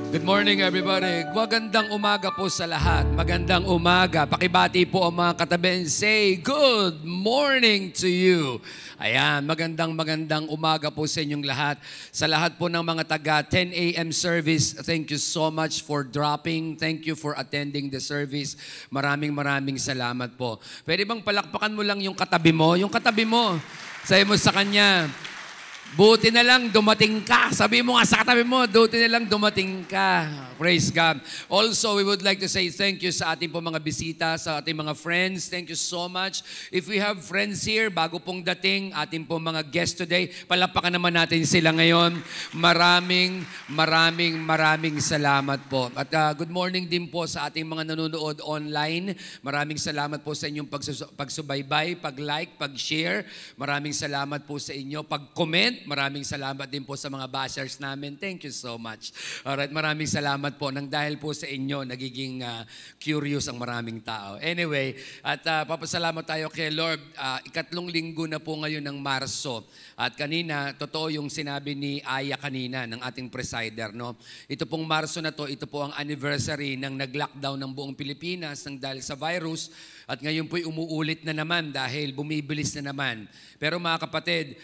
Good morning everybody. Magandang umaga po sa lahat. Magandang umaga. Pakibati po ang mga katabi and say good morning to you. Ayan, magandang umaga po sa inyong lahat. Sa lahat po ng mga taga 10 a.m. service, thank you so much for dropping. Thank you for attending the service. Maraming salamat po. Pwede bang palakpakan mo lang yung katabi mo? Yung katabi mo. Sabi mo sa kanya, buti na lang dumating ka. Sabi mo nga sa katabi mo, buti na lang dumating ka. Praise God. Also, we would like to say thank you sa ating po mga bisita, sa ating mga friends. Thank you so much. If we have friends here, bago pong dating, ating po mga guests today, palapakan naman natin sila ngayon. Maraming salamat po. At good morning din po sa ating mga nanonood online. Maraming salamat po sa inyong pagsubaybay, pag-like, pag-share. Maraming salamat po sa inyo. Pag-comment, maraming salamat din po sa mga bashers namin. Thank you so much. Alright, maraming salamat po. Nang dahil po sa inyo, nagiging curious ang maraming tao. Anyway, at papasalamat tayo kay Lord. Ikatlong linggo na po ngayon ng Marso. At kanina, totoo yung sinabi ni Aya kanina, ng ating presider. No? Ito pong Marso na to, ito po ang anniversary ng nag-lockdown ng buong Pilipinas ng dahil sa virus. At ngayon po'y umuulit na naman dahil bumibilis na naman. Pero mga kapatid,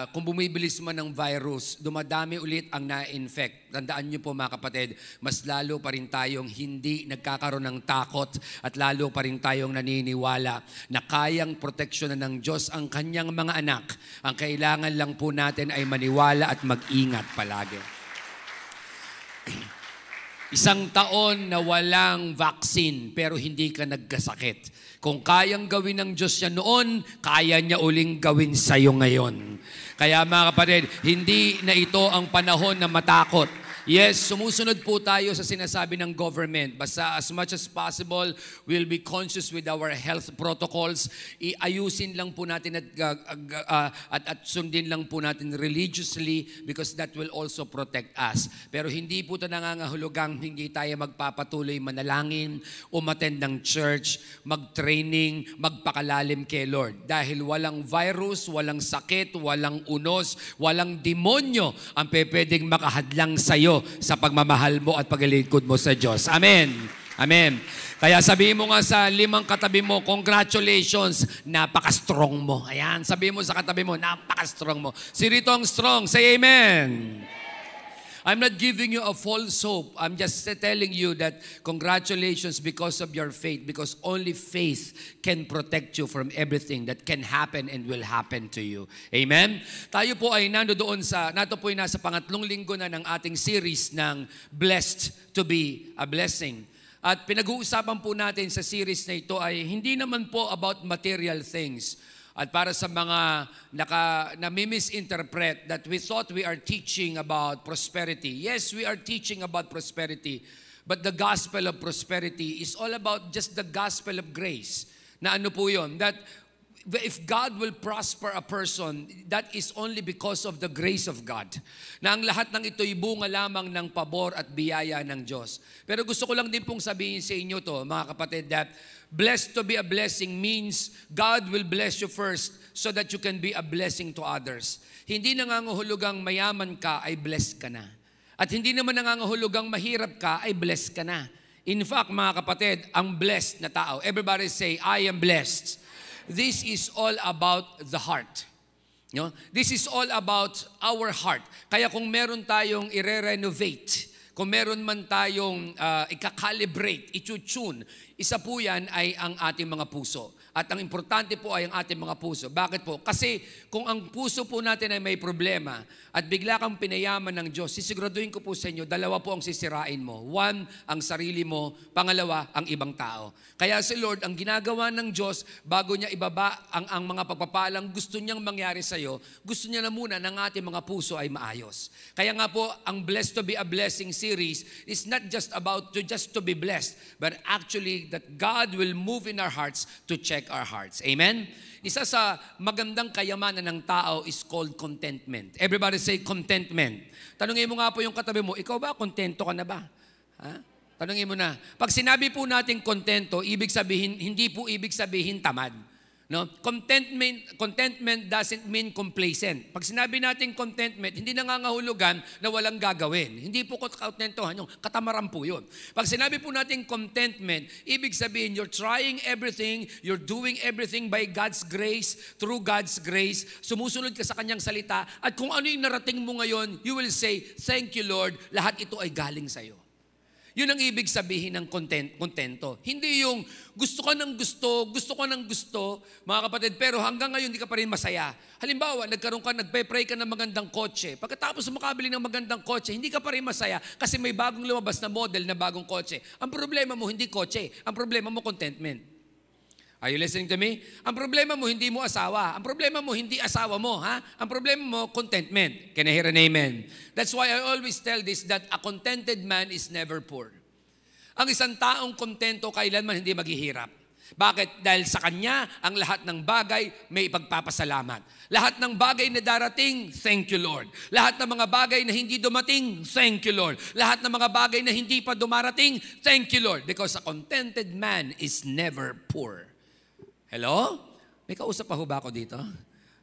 kung bumibilis man ng virus, dumadami ulit ang na-infect. Tandaan niyo po mga kapatid, mas lalo pa rin tayong hindi nagkakaroon ng takot at lalo pa rin tayong naniniwala na kayang proteksyonan ng Diyos ang kanyang mga anak. Ang kailangan lang po natin ay maniwala at mag-ingat palagi. Isang taon na walang vaccine pero hindi ka nagkasakit. Kung kayang gawin ng Diyos yan noon, kaya niya uling gawin sa iyo ngayon. Kaya mga kapatid, hindi na ito ang panahon na matakot. Yes, sumusunod po tayo sa sinasabi ng government. Basta as much as possible, we'll be conscious with our health protocols. Iayusin lang po natin at sundin lang po natin religiously because that will also protect us. Pero hindi po ito nangangahulugang hindi tayo magpapatuloy manalangin, umattend ng church, mag-training, magpakalalim kay Lord. Dahil walang virus, walang sakit, walang unos, walang demonyo ang pwedeng makahadlang sa iyo sa pagmamahal mo at paglilingkod mo sa Diyos. Amen. Amen. Kaya sabihin mo nga sa limang katabi mo, congratulations, napaka-strong mo. Ayan, sabihin mo sa katabi mo, napaka-strong mo. Si Rito ang strong. Say amen. I'm not giving you a false hope. I'm just telling you that congratulations because of your faith, because only faith can protect you from everything that can happen and will happen to you. Amen? Tayo po ay nandoon nato po ay nasa pangatlong linggo na ng ating series ng Blessed to be a Blessing. At pinag-uusapan po natin sa series na ito ay hindi naman po about material things. At para sa mga nami-misinterpret that we thought we are teaching about prosperity. Yes, we are teaching about prosperity. But the gospel of prosperity is all about just the gospel of grace. Na ano po yun? That if God will prosper a person, that is only because of the grace of God. Na ang lahat ng ito'y bunga lamang ng pabor at biyaya ng Diyos. Pero gusto ko lang din pong sabihin sa inyo to, mga kapatid, that blessed to be a blessing means God will bless you first so that you can be a blessing to others. Hindi nangangahulugang mayaman ka ay blessed ka na. At hindi naman nangangahulugang mahirap ka ay blessed ka na. In fact, mga kapatid, ang blessed na tao, everybody say, I am blessed. This is all about the heart. No? This is all about our heart. Kaya kung meron tayong i-renovate, kung meron man tayong i-calibrate, i-tune, isa po yan ay ang ating mga puso. At ang importante po ay ang ating mga puso. Bakit po? Kasi kung ang puso po natin ay may problema at bigla kang pinayaman ng Diyos, sisiguraduhin ko po sa inyo, dalawa po ang sisirain mo. One, ang sarili mo. Pangalawa, ang ibang tao. Kaya si Lord, ang ginagawa ng Diyos, bago niya ibaba ang mga pagpapalang gusto niyang mangyari sa iyo, gusto niya na muna ng ating mga puso ay maayos. Kaya nga po, ang Blessed to be a Blessing series is not just about just to be blessed, but actually that God will move in our hearts to check our hearts. Amen? Isa sa magandang kayamanan ng tao is called contentment. Everybody say contentment. Tanungin mo nga po yung katabi mo, ikaw ba, kontento ka na ba? Ha? Tanungin mo na. Pag sinabi po natin kontento, ibig sabihin, hindi po ibig sabihin tamad. No? Contentment doesn't mean complacent. Pag sinabi natin contentment, hindi nangangahulugan na walang gagawin. Hindi po kontentohan yung katamaran po yun. Pag sinabi po natin contentment, ibig sabihin you're trying everything, you're doing everything by God's grace, through God's grace, sumusunod ka sa kanyang salita, at kung ano yung narating mo ngayon, you will say, thank you Lord, lahat ito ay galing sa'yo. Yun ang ibig sabihin ng kontento. Hindi yung gusto ko ng gusto, mga kapatid, pero hanggang ngayon hindi ka pa rin masaya. Halimbawa, nagpe-pray ka ng magandang kotse. Pagkatapos makabili ng magandang kotse, hindi ka pa rin masaya kasi may bagong lumabas na model na bagong kotse. Ang problema mo hindi kotse, ang problema mo contentment. Are you listening to me? Ang problema mo, hindi mo asawa. Ang problema mo, hindi asawa mo. Ha? Ang problema mo, contentment. Can I hear an amen? That's why I always tell this, that a contented man is never poor. Ang isang taong kontento, kailanman hindi maghihirap. Bakit? Dahil sa kanya, ang lahat ng bagay may ipagpapasalamat. Lahat ng bagay na darating, thank you Lord. Lahat ng mga bagay na hindi dumating, thank you Lord. Lahat ng mga bagay na hindi pa dumarating, thank you Lord. Because a contented man is never poor. Hello? May kausap pa ho ba ako dito?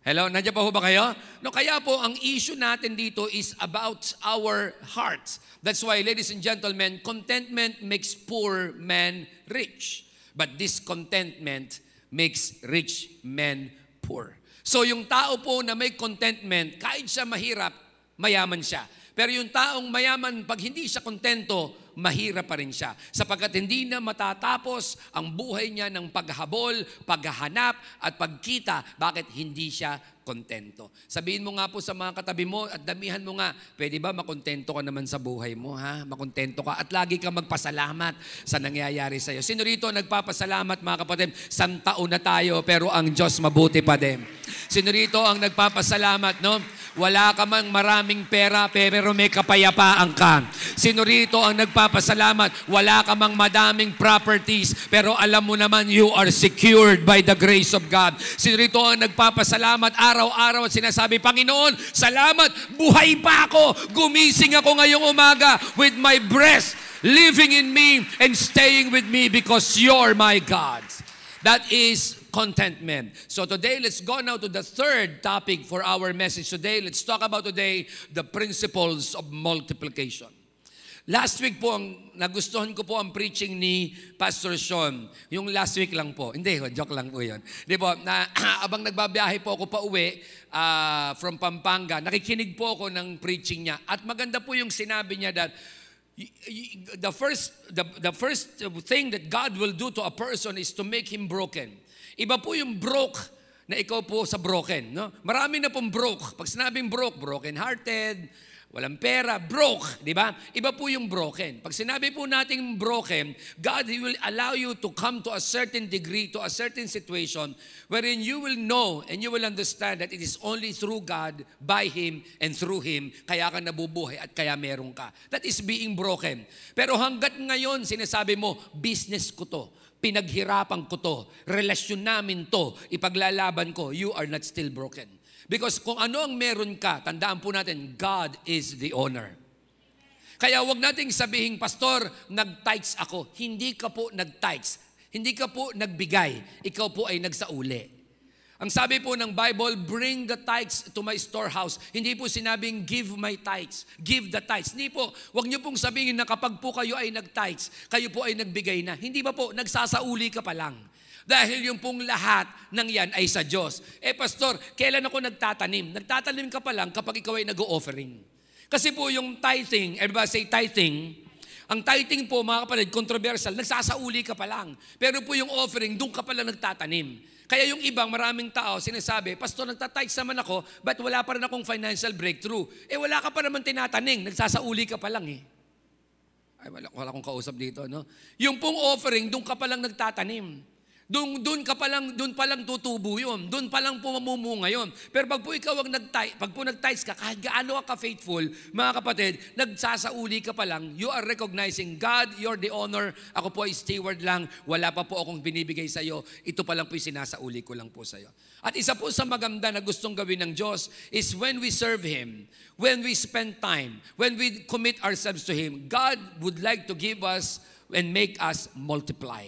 Hello? Nandiyan pa ho ba kayo? No, kaya po, ang issue natin dito is about our hearts. That's why, ladies and gentlemen, contentment makes poor men rich. But discontentment makes rich men poor. So yung tao po na may contentment, kahit siya mahirap, mayaman siya. Pero yung taong mayaman, pag hindi siya kontento, mahirap pa rin siya. Sapagkat hindi na matatapos ang buhay niya ng paghabol, paghahanap, at pagkita. Bakit hindi siya kontento? Sabihin mo nga po sa mga katabi mo at damihan mo nga, pwede ba makontento ka naman sa buhay mo? Ha? Makontento ka at lagi ka magpasalamat sa nangyayari sa iyo. Sino rito nagpapasalamat mga kapatid? Taon na tayo pero ang Diyos mabuti pa din. Sino rito ang nagpapasalamat, no? Wala ka mang maraming pera, pero may kapayapaan ka. Sino rito ang nagpapasalamat? Wala ka mang madaming properties, pero alam mo naman you are secured by the grace of God. Sino rito ang nagpapasalamat araw-araw at sinasabi, Panginoon, salamat, buhay pa ako. Gumising ako ngayong umaga with my breath living in me and staying with me because you're my God. That is contentment. So today, let's go now to the third topic for our message today. Let's talk about today the principles of multiplication. Last week po, nagustuhan ko po ang preaching ni Pastor Sean. Yung last week lang po. Hindi, joke lang po yun. Di po, abang nagbabiyahe po ako pa uwi from Pampanga, nakikinig po ako ng preaching niya. At maganda po yung sinabi niya that the first thing that God will do to a person is to make him broken. Iba po yung broke na ikaw po sa broken. No? Marami na pong broke. Pag sinabing broke, broken-hearted, walang pera, broke, di ba? Iba po yung broken. Pag sinabi po natin broken, God, He will allow you to come to a certain degree, to a certain situation, wherein you will know and you will understand that it is only through God, by Him, and through Him, kaya ka nabubuhay at kaya meron ka. That is being broken. Pero hanggat ngayon, sinasabi mo, business ko to, pinaghirapan ko to, relasyon namin to, ipaglalaban ko, you are not still broken. Because kung ano ang meron ka, tandaan po natin, God is the owner. Kaya wag nating sabihin, Pastor, nag-tithes ako. Hindi ka po nag-tithes. Hindi ka po nagbigay. Ikaw po ay nagsauli. Ang sabi po ng Bible, bring the tithes to my storehouse. Hindi po sinabing give my tithes, give the tithes. Hindi po, wag niyo pong sabihin na kapag po kayo ay nag-tithes, kayo po ay nagbigay na. Hindi ba po, nagsasauli ka pa lang. Dahil yung pong lahat ng yan ay sa Diyos. Pastor, kailan ako nagtatanim? Nagtatanim ka pa lang kapag ikaw ay nag-o-offering. Kasi po yung tithing, everybody say tithing, ang tithing po mga kapatid, controversial, nagsasauli ka pa lang. Pero po yung offering, doon ka pa lang nagtatanim. Kaya yung ibang maraming tao sinasabi, Pastor, nagtatites naman ako, but wala pa rin akong financial breakthrough. Wala ka pa naman tinataning, nagsasauli ka pa lang Ay, wala akong kausap dito, no? Yung pong offering, doon ka pa lang nagtatanim. Doon pa lang tutubo yun. Doon pa lang pumamunga yun. Pero pag po ikaw nag-tithes ka, kahit gaano ka faithful, mga kapatid, nagsasauli ka pa lang, you are recognizing, God, you're the owner, ako po ay steward lang, wala pa po akong binibigay sa iyo, ito pa lang po yung sinasauli ko lang po sa iyo. At isa po sa maganda na gustong gawin ng Diyos is when we serve Him, when we spend time, when we commit ourselves to Him, God would like to give us and make us multiply.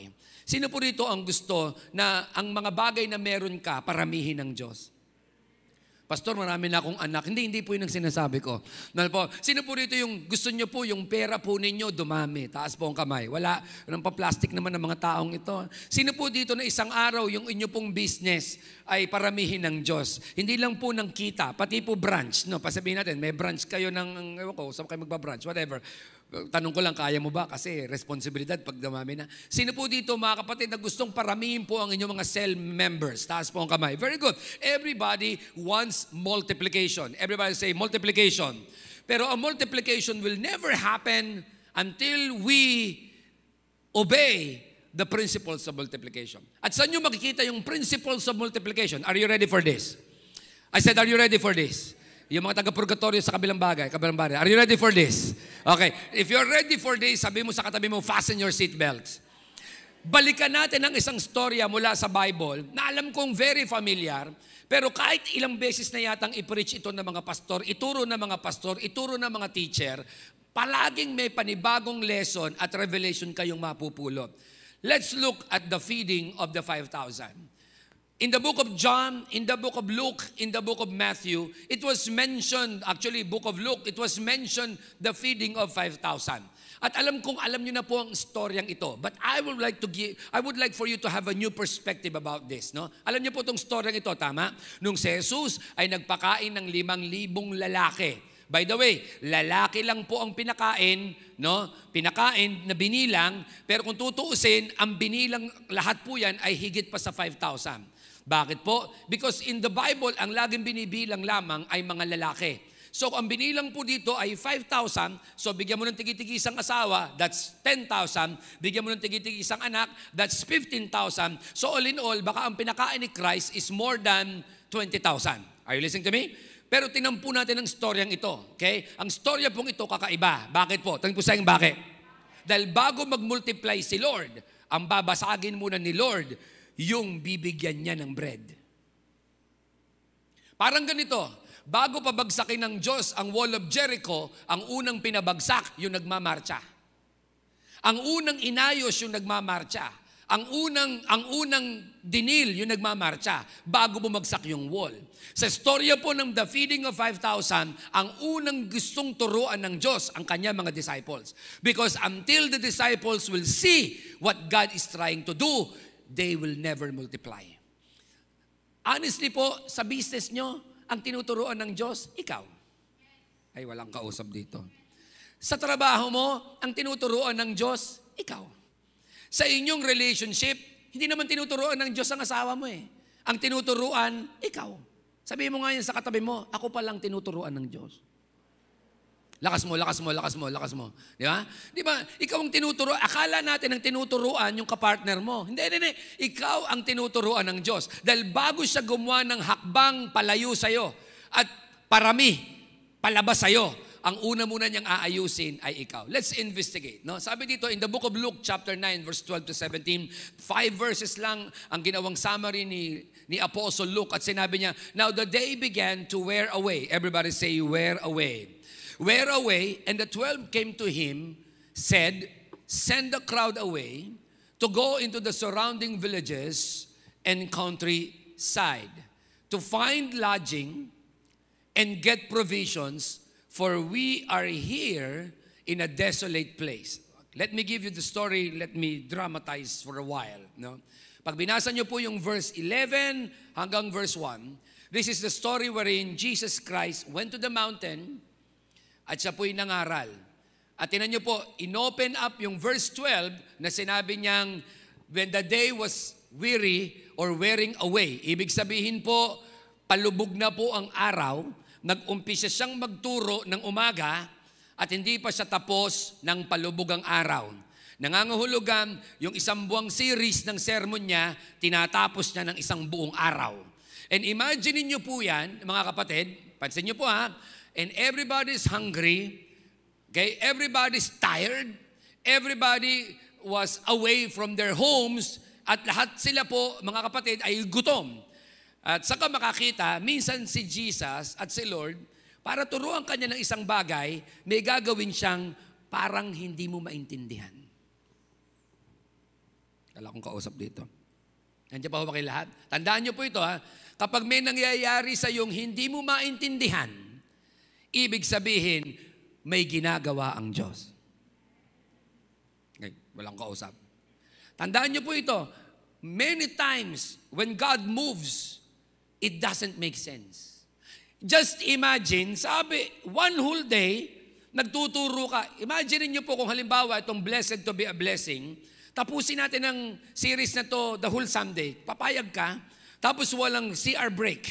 Sino po rito ang gusto na ang mga bagay na meron ka, paramihin ng Diyos? Pastor, marami na akong anak. Hindi po yun ang sinasabi ko. Sino po rito yung gusto nyo po, yung pera po ninyo dumami? Taas po ang kamay. Wala. Anong pa-plastic naman ng mga taong ito. Sino po dito na isang araw yung inyo pong business ay paramihin ng Diyos? Hindi lang po ng kita, pati po branch. No? Pasabihin natin, may branch kayo ng, ewan ko, saan kayo magbabranch, whatever. Tanong ko lang, kaya mo ba? Kasi responsibilidad pag dumami na. Sino po dito mga kapatid na gustong paramihin po ang inyong mga cell members? Taas po ang kamay. Very good. Everybody wants multiplication. Everybody say multiplication. Pero ang multiplication will never happen until we obey the principles of multiplication. At saan nyo makikita yung principles of multiplication? Are you ready for this? I said, are you ready for this? Yung mga taga-purgatorio sa kabilang bagay. Are you ready for this? Okay. If you're ready for this, sabi mo sa katabi mo, fasten your seatbelts. Balikan natin ang isang storya mula sa Bible na alam kong very familiar, pero kahit ilang beses na yatang i-preach ito ng mga pastor, ituro ng mga pastor, ituro ng mga teacher, palaging may panibagong lesson at revelation kayong mapupulot. Let's look at the feeding of the 5,000. In the book of John, in the book of Luke, in the book of Matthew, it was mentioned, actually book of Luke, it was mentioned the feeding of 5,000. At alam kong alam niyo na po ang storyang ito. But I would like for you to have a new perspective about this. No? Alam niyo po itong storyang ito, tama? Nung si Jesus ay nagpakain ng 5,000 lalaki. By the way, lalaki lang po ang pinakain, no? Pinakain na binilang, pero kung tutuusin, ang binilang lahat po yan ay higit pa sa 5,000. Bakit po? Because in the Bible, ang laging binibilang lamang ay mga lalaki. So ang binilang po dito ay 5,000. So bigyan mo ng tigi-tigi isang asawa, that's 10,000. Bigyan mo ng tigi-tigi isang anak, that's 15,000. So all in all, baka ang pinakain ni Christ is more than 20,000. Are you listening to me? Pero tinampo natin ang storyang ito. Okay? Ang storya pong ito kakaiba. Bakit po? Tingnan po sa inyo bakit. Dahil bago mag-multiply si Lord, ang babasagin muna ni Lord, yung bibigyan niya ng bread. Parang ganito, bago pabagsakin ng Diyos ang wall of Jericho, ang unang pinabagsak, yung nagmamarcha. Ang unang inayos, yung nagmamarcha. Ang unang dinil, yung nagmamarcha, bago bumagsak yung wall. Sa storya po ng the feeding of 5,000, ang unang gustong turuan ng Diyos, ang kanya mga disciples. Because until the disciples will see what God is trying to do, they will never multiply. Honestly po, sa business nyo, ang tinuturuan ng Diyos, ikaw. Ay, walang kausap dito. Sa trabaho mo, ang tinuturuan ng Diyos, ikaw. Sa inyong relationship, hindi naman tinuturuan ng Diyos ang asawa mo eh. Ang tinuturuan, ikaw. Sabihin mo nga yan sa katabi mo, ako palang tinuturuan ng Diyos. Lakas mo, lakas mo, lakas mo, lakas mo. Di ba? Di ba? Ikaw ang tinuturuan. Akala natin ang tinuturuan yung kapartner mo. Hindi. Ikaw ang tinuturuan ng Diyos. Dahil bago siya gumawa ng hakbang palayo sa'yo at parami, palabas sa'yo, ang una muna niyang aayusin ay ikaw. Let's investigate. No? Sabi dito in the book of Luke chapter 9 verse 12 to 17, 5 verses lang ang ginawang summary ni Apostle Luke at sinabi niya, now the day began to wear away. Everybody say, wear away. Wear away, and the 12 came to him, said, send the crowd away to go into the surrounding villages and countryside to find lodging and get provisions, for we are here in a desolate place. Let me give you the story. Let me dramatize for a while. No? Pag binasa niyo po yung verse 11 hanggang verse 1, this is the story wherein Jesus Christ went to the mountain at siya po'y nangaral. At tinan niyo po, inopen up yung verse 12 na sinabi niyang, when the day was weary or wearing away. Ibig sabihin po, palubog na po ang araw, nag-umpisa siyang magturo ng umaga at hindi pa siya tapos ng palubog ang araw. Nangangahulugan, yung isang buwang series ng sermon niya, tinatapos niya ng isang buong araw. And imagine niyo po yan, mga kapatid, pansin niyo po ha, and everybody's hungry, okay? Everybody's tired, everybody was away from their homes, at lahat sila po, mga kapatid, ay gutom. At saka makakita, minsan si Jesus at si Lord, para turuan kanya ng isang bagay, may gagawin siyang parang hindi mo maintindihan. Wala akong kausap dito. Nandiyan pa ho ba kayo lahat? Tandaan niyo po ito ha. Kapag may nangyayari sa iyong hindi mo maintindihan, ibig sabihin, may ginagawa ang Diyos. Okay, walang kausap. Tandaan niyo po ito. Many times, when God moves, it doesn't make sense. Just imagine, sabi, one whole day, nagtuturo ka. Imagine niyo po kung halimbawa itong blessed to be a blessing, tapusin natin ang series na to the whole Sunday. Papayag ka, tapos walang CR break,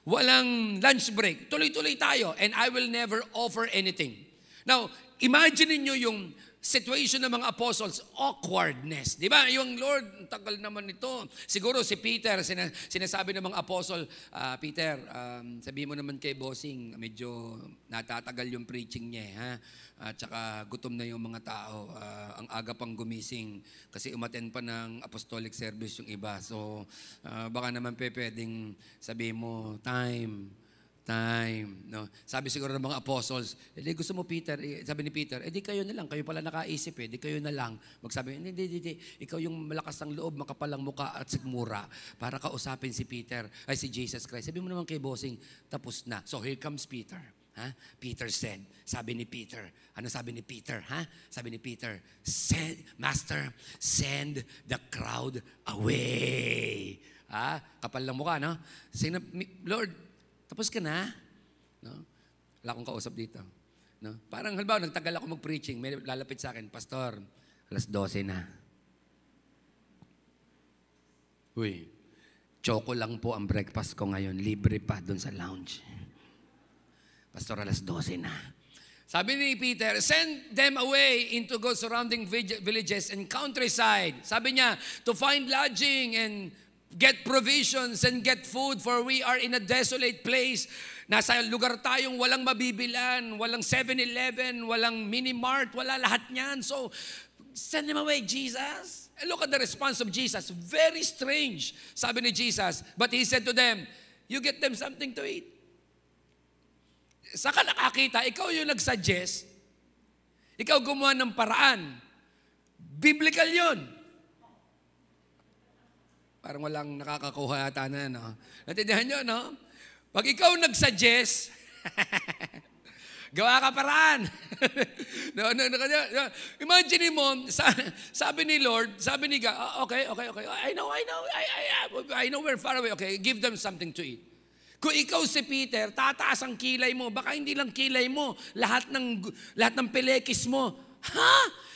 walang lunch break. Tuloy-tuloy tayo and I will never offer anything. Now, imagine niyo yung situation ng mga apostles, awkwardness. Di ba? Yung Lord, tagal naman ito. Siguro si Peter, sinasabi ng mga apostle, Peter, sabihin mo naman kay Bossing, medyo natatagal yung preaching niya. Ha? At saka gutom na yung mga tao. Ang aga pang gumising kasi umattend pa ng apostolic service yung iba. So, baka naman pwedeng sabihin mo, time. No? Sabi siguro ng mga apostles, gusto mo Peter, sabi ni Peter, di kayo na lang, kayo pala nakaisip di kayo na lang. Magsabi, hindi, ikaw yung malakas ng loob, makapalang muka at sigmura para kausapin si Peter, ay si Jesus Christ. Sabi mo naman kay Bossing, tapos na. So here comes Peter. Peter said, sabi ni Peter, ano sabi ni Peter? Sabi ni Peter, Master, send the crowd away. Kapal lang mukha, no? Lord, tapos ka na? No? Wala akong kausap dito. No? Parang halimbawa, nagtagal ako mag-preaching, may lalapit sa akin, Pastor, 12:00 na. Uy, choco lang po ang breakfast ko ngayon, libre pa doon sa lounge. Pastor, 12:00 na. Sabi ni Peter, send them away into go surrounding villages and countryside. Sabi niya, to find lodging and get provisions and get food, for we are in a desolate place. Nasa lugar tayong walang mabibilan, walang 7-Eleven, walang mini-mart, wala lahat niyan. So, send them away, Jesus. And look at the response of Jesus. Very strange. Sabi ni Jesus, but He said to them, you get them something to eat. Saka nakakita, ikaw yung nag-suggest, ikaw gumawa ng paraan. Biblical yun. Parang walang nakakakuha yata na, no? Natindihan nyo, no? Pag ikaw nag-suggest, gawa ka paraan. no. Imagine mo, sabi ni Lord, sabi ni God, okay. I know we're far away. Okay, give them something to eat. Kung ikaw si Peter, tataas ang kilay mo. Baka hindi lang kilay mo, lahat ng pelekis mo.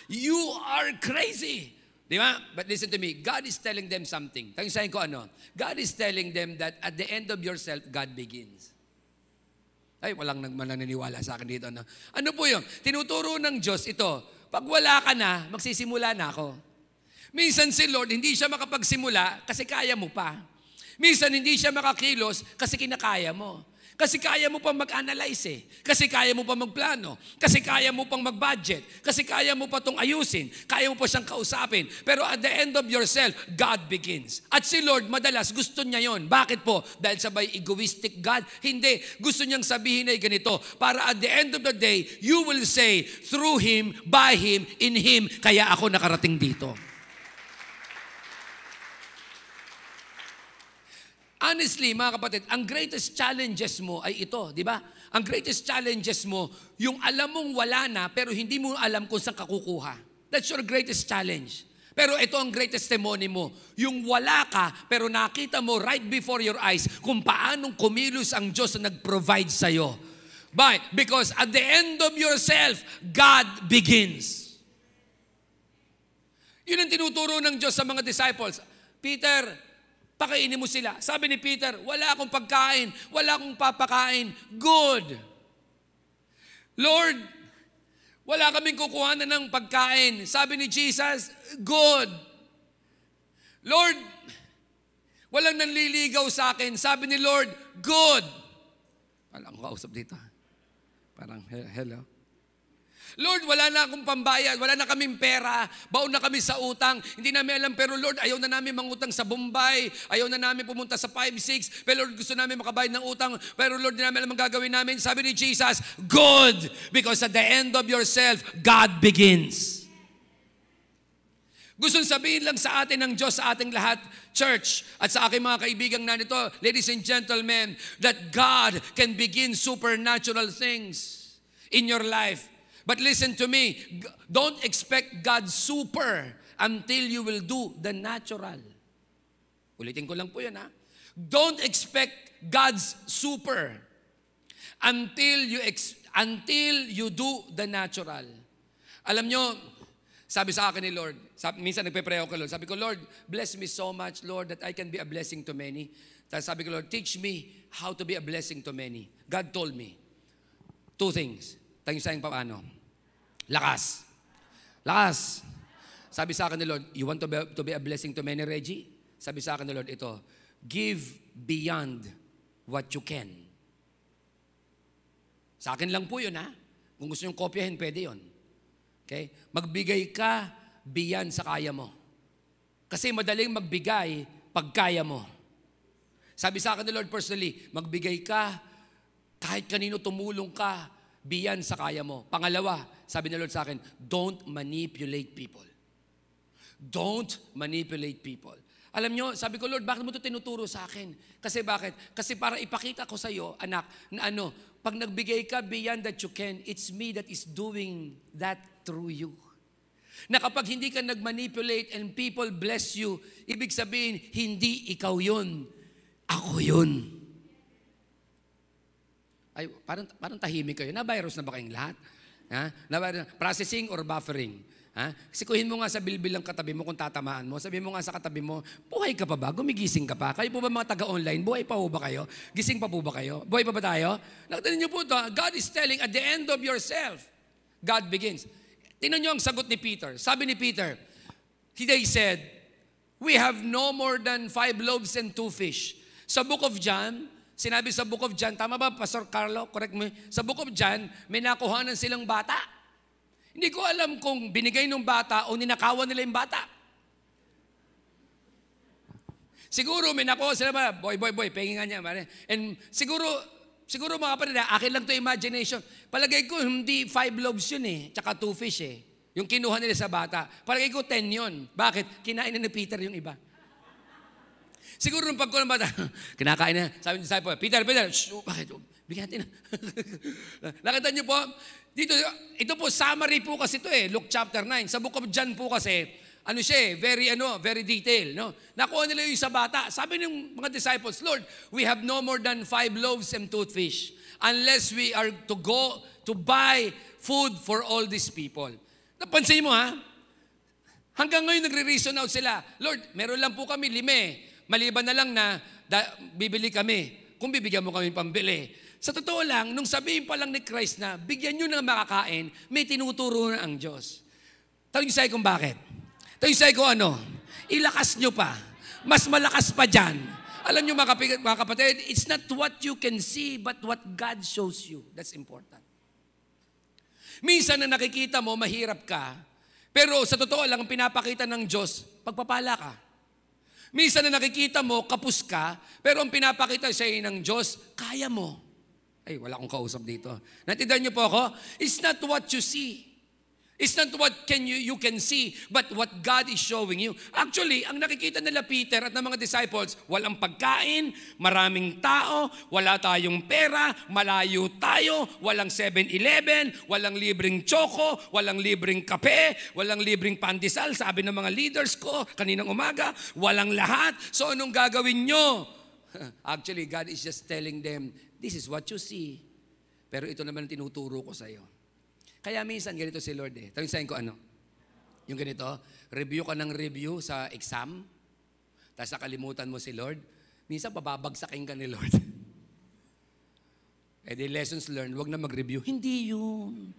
You are crazy. Di ba? But listen to me, God is telling them something. Tangisahin ko ano? God is telling them that at the end of yourself, God begins. Ay, walang naniniwala sa akin dito. Ano po yun? Tinuturo ng Diyos ito. Pag wala ka na, magsisimula na ako. Minsan si Lord, hindi siya makapagsimula kasi kaya mo pa. Minsan hindi siya makakilos kasi kinakaya mo. Kasi kaya mo pang mag-analyze Kasi kaya mo pang magplano. Kasi kaya mo pang mag-budget. Kasi kaya mo pa itong ayusin. Kaya mo pa siyang kausapin. Pero at the end of yourself, God begins. At si Lord, madalas gusto niya yon. Bakit po? Dahil sabay egoistic God? Hindi. Gusto niyang sabihin ay ganito. Para at the end of the day, you will say, through Him, by Him, in Him, kaya ako nakarating dito. Honestly, mga kapatid, ang greatest challenges mo ay ito, di ba? Ang greatest challenges mo, yung alam mong wala na, pero hindi mo alam kung saan ka kukuha. That's your greatest challenge. Pero ito ang greatest testimony mo. Yung wala ka, pero nakita mo right before your eyes kung paanong kumilos ang Diyos na nag-provide sa'yo. Why? Because at the end of yourself, God begins. Yun ang tinuturo ng Diyos sa mga disciples. Peter, pakainin mo sila. Sabi ni Peter, wala akong pagkain, wala akong papakain. Good. Lord, wala kaming kukuhanan ng pagkain. Sabi ni Jesus, good. Lord, walang nanliligaw sa akin. Sabi ni Lord, good. Wala akong kausap dito. Parang, hello. Lord, wala na akong pambayad, wala na kaming pera, baon na kami sa utang, hindi namin alam, pero Lord, ayaw na namin mangutang sa Bombay, ayaw na namin pumunta sa 5-6, pero Lord, gusto namin makabayad ng utang, pero Lord, hindi namin alam ang gagawin namin. Sabi ni Jesus, good, because at the end of yourself, God begins. Gusto sabihin lang sa atin ng Diyos, sa ating lahat, church, at sa aking mga kaibigang nanito, ladies and gentlemen, that God can begin supernatural things in your life. But listen to me, don't expect God's super until you will do the natural. Ulitin ko lang po yan, ha? Don't expect God's super until you do the natural. Alam nyo, sabi sa akin ni Lord, minsan nagpe-pray ako kay Lord, sabi ko, Lord, bless me so much, Lord, that I can be a blessing to many. Tapos sabi ko, Lord, teach me how to be a blessing to many. God told me two things. Tayo sa'yo paano? Lakas. Lakas. Sabi sa akin ni Lord, you want to be a blessing to many, Reggie? Sabi sa akin ni Lord, ito, give beyond what you can. Sa akin lang po yun, ha? Kung gusto nyo kopyahin, pwede yun. Okay? Magbigay ka beyond sa kaya mo. Kasi madaling magbigay pag kaya mo. Sabi sa akin ni Lord personally, magbigay ka, kahit kanino tumulong ka, beyond sa kaya mo. Pangalawa, sabi ni Lord sa akin, don't manipulate people. Don't manipulate people. Alam nyo, sabi ko, Lord, bakit mo ito tinuturo sa akin? Kasi bakit? Kasi para ipakita ko sa iyo, anak, na pag nagbigay ka beyond that you can, it's me that is doing that through you. Na kapag hindi ka nagmanipulate and people bless you, ibig sabihin, hindi ikaw yun. Ako yun. Ay, parang tahimik kayo. Na-virus na ba kayong lahat? Ha? Processing or buffering? Ha? Sikuhin mo nga sa bilbil ng katabi mo kung tatamaan mo. Sabi mo nga sa katabi mo, buhay ka pa ba? Gumigising ka pa? Kayo po ba mga taga-online? Buhay pa po ba kayo? Gising pa po ba kayo? Buhay pa ba tayo? Nakita niyo po ito. God is telling at the end of yourself, God begins. Tingnan niyo ang sagot ni Peter. Sabi ni Peter, they said, we have no more than 5 loaves and 2 fish. Sa book of John, sinabi sa book of John, tama ba, Pastor Carlo? Correct me. Sa book of John, may nakuhanan silang bata. Hindi ko alam kung binigay ng bata o ninakawan nila yung bata. Siguro may nakuha sila ba, boy, pengi nga niya. And siguro mga kapatid, akin lang to imagination. Palagay ko, hindi 5 loaves yun tsaka 2 fish Yung kinuha nila sa bata. Palagay ko 10 yun. Bakit? Kinain na ni Peter yung iba. Siguro nung pagkulang bata, kinakain na. Sabi ng disciple, Peter, shh, bakit? Bigyan natin na. Nakita niyo po, dito, ito po, summary po kasi ito Luke chapter 9. Sa book of John po kasi, very detailed. No? Nakuha nila yung sa bata. Sabi ng mga disciples, Lord, we have no more than 5 loaves and 2 fish unless we are to go to buy food for all these people. Napansin mo hanggang ngayon nagre-reason out sila, Lord, meron lang po kami 5. Maliban na lang na bibili kami. Kung bibigyan mo kami pambili. Sa totoo lang, nung sabihin pa lang ni Christ na bigyan nyo ng makakain, may tinuturo na ang Diyos. Tanong sa'yo kung bakit? Tanong sa'yo kung ilakas nyo pa. Mas malakas pa dyan. Alam nyo mga kapatid, it's not what you can see, but what God shows you. That's important. Minsan na nakikita mo, mahirap ka, pero sa totoo lang, pinapakita ng Diyos, pagpapala ka. Minsan na nakikita mo, kapus ka, pero ang pinapakita sa iyo ng Diyos, kaya mo. Ay, wala akong kausap dito. Natindihan niyo po ako? It's not what you see. It's not what you can see, but what God is showing you. Actually, ang nakikita nila Peter at ng mga disciples, walang pagkain, maraming tao, wala tayong pera, malayo tayo, walang 7-Eleven, walang libreng choco, walang libreng kape, walang libreng pandesal, sabi ng mga leaders ko kaninang umaga, walang lahat. So anong gagawin nyo? Actually, God is just telling them, this is what you see. Pero ito naman ang tinuturo ko sa iyo. Kaya minsan ganito si Lord Tanong sa'yo ko yung ganito, review ka ng review sa exam, tapos nakalimutan mo si Lord, minsan pababagsakin ka ni Lord. The lessons learned, wag na mag-review. Hindi yun.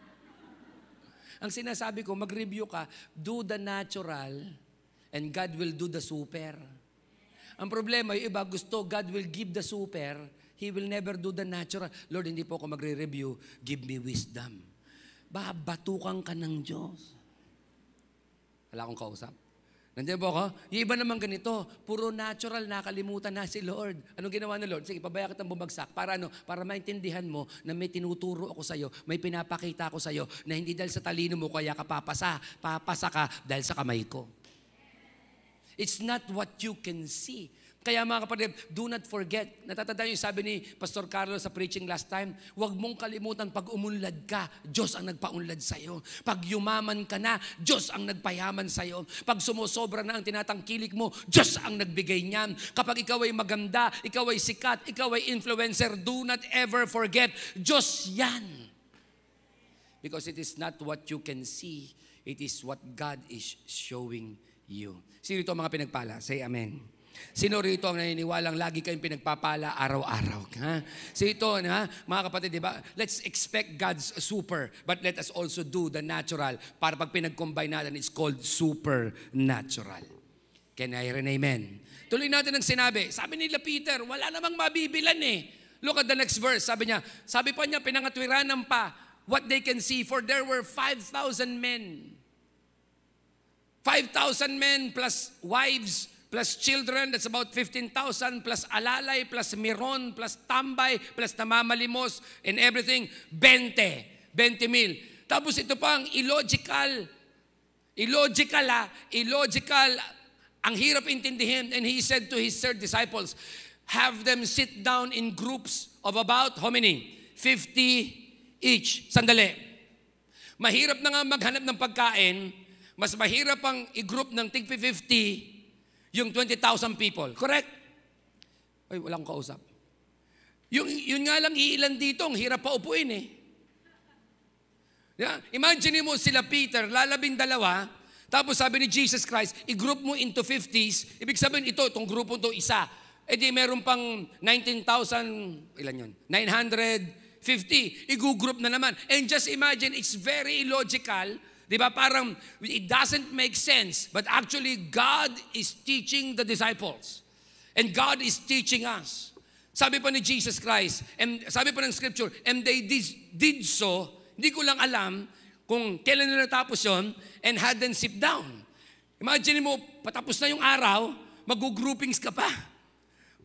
Ang sinasabi ko, mag-review ka, do the natural, and God will do the super. Ang problema, yung iba gusto, God will give the super, He will never do the natural. Lord, hindi po ako magre-review, give me wisdom. Babatukan ka ng Diyos. Wala akong kausap. Nandiyan po ako? Yung iba naman ganito, puro natural, nakalimutan na si Lord. Anong ginawa ni Lord? Sige, pabaya kitang bumagsak. Para Para maintindihan mo na may tinuturo ako sa'yo, may pinapakita ako sa'yo, na hindi dahil sa talino mo kaya ka papasa. Papasa ka dahil sa kamay ko. It's not what you can see. Kaya mga kapatid, do not forget. Natatandaan yung sabi ni Pastor Carlos sa preaching last time, huwag mong kalimutan pag umunlad ka, Diyos ang nagpaunlad sa'yo. Pag yumaman ka na, Diyos ang nagpayaman sa'yo. Pag sumusobra na ang tinatangkilik mo, Diyos ang nagbigay niyan. Kapag ikaw ay maganda, ikaw ay sikat, ikaw ay influencer, do not ever forget, Diyos yan. Because it is not what you can see, it is what God is showing you. Sino ito ang mga pinagpala? Say amen. Sino rito ang naniniwalang lagi kayong pinagpapala araw-araw? Ha? So ito, mga kapatid, di ba? Let's expect God's super, but let us also do the natural. Para pag pinag-combine natin, it's called supernatural. Can I hear an amen? Tuloy natin ang sinabi. Sabi nila Peter, wala namang mabibilan eh. Look at the next verse. Sabi pa niya, pinangatwiranan pa what they can see, for there were 5,000 men. 5,000 men plus wives, plus children, that's about 15,000, plus alalay, plus miron, plus tambay, plus namamalimos, and everything, 20 mil. Tapos ito pang illogical, ang hirap intindihin, and he said to his third disciples, have them sit down in groups of about, how many? 50 each. Sandali. Mahirap na nga maghanap ng pagkain, mas mahirap ang i-group ng tig 50 yung 20,000 people. Correct? Ay, walang kausap. Yun nga lang iilan dito, ang hirap pa upuin eh. Yeah? Imagine mo sila Peter, lalabing-dalawa, tapos sabi ni Jesus Christ, i-group mo into 50s, ibig sabihin itong grupo to isa. E di meron pang 19,000, ilan yun? 950, i-group na naman. And just imagine, it's very illogical. Di ba? Parang it doesn't make sense. But actually, God is teaching the disciples. And God is teaching us. Sabi pa ni Jesus Christ, and sabi pa ng scripture, and they did so, hindi ko lang alam kung kailan nila natapos yun, and had them sit down. Imagine mo, patapos na yung araw, mag-groupings ka pa.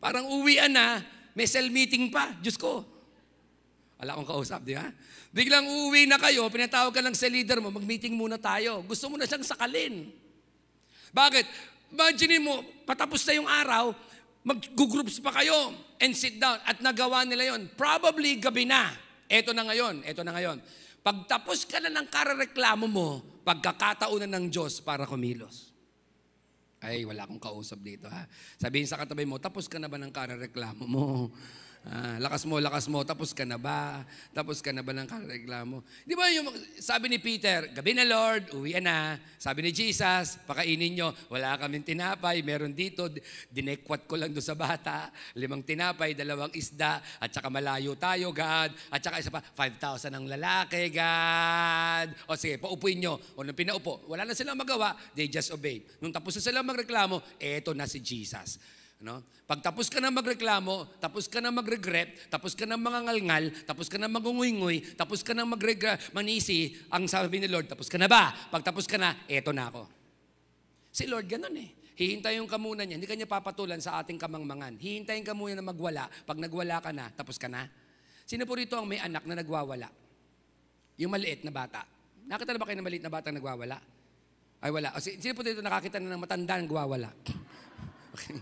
Parang uwian na, may cell meeting pa. Diyos ko. Wala akong kausap, di ba? Biglang uuwi na kayo, pinatawag ka lang sa leader mo, mag-meeting muna tayo. Gusto mo na siyang sakalin. Bakit? Imagine mo, patapos na yung araw, mag-groups pa kayo and sit down. At nagawa nila yon. Probably gabi na. Eto na ngayon. Pagtapos ka na ng karareklamo mo, pagkakataunan ng Diyos para kumilos. Ay, wala akong kausap dito ha. Sabihin sa katabi mo, tapos ka na ba ng karareklamo mo? Lakas mo, tapos ka na ba? Tapos ka na ba ng reklamo? Di ba yung sabi ni Peter, gabi na Lord, uwian na. Sabi ni Jesus, pakainin nyo, wala kaming tinapay, meron dito, dinekwat ko lang doon sa bata, 5 tinapay, 2 isda, at saka malayo tayo, God, at saka isa pa, 5,000 ang lalaki, God. O sige, paupuin nyo. O nung pinaupo, wala na silang magawa, they just obeyed. Nung tapos na silang magreklamo, eto na si Jesus. No? Pag tapos ka na magreklamo, tapos ka na magregret, tapos ka na mangangalngal, tapos ka na magunguy-nguy, tapos ka na manisi, ang sabi ni Lord, tapos ka na ba? Pag tapos ka na, eto na ako. Si Lord ganun eh. Hihintayin ka muna niya, hindi ka niya papatulan sa ating kamangmangan. Hihintayin ka muna na magwala. Pag nagwala ka na, tapos ka na. Sino po rito ang may anak na nagwawala? Yung maliit na bata. Nakita na ba kayo ng maliit na bata nagwawala? Ay wala. O, sino po dito nakakita na ng matanda nagwawala? Okay.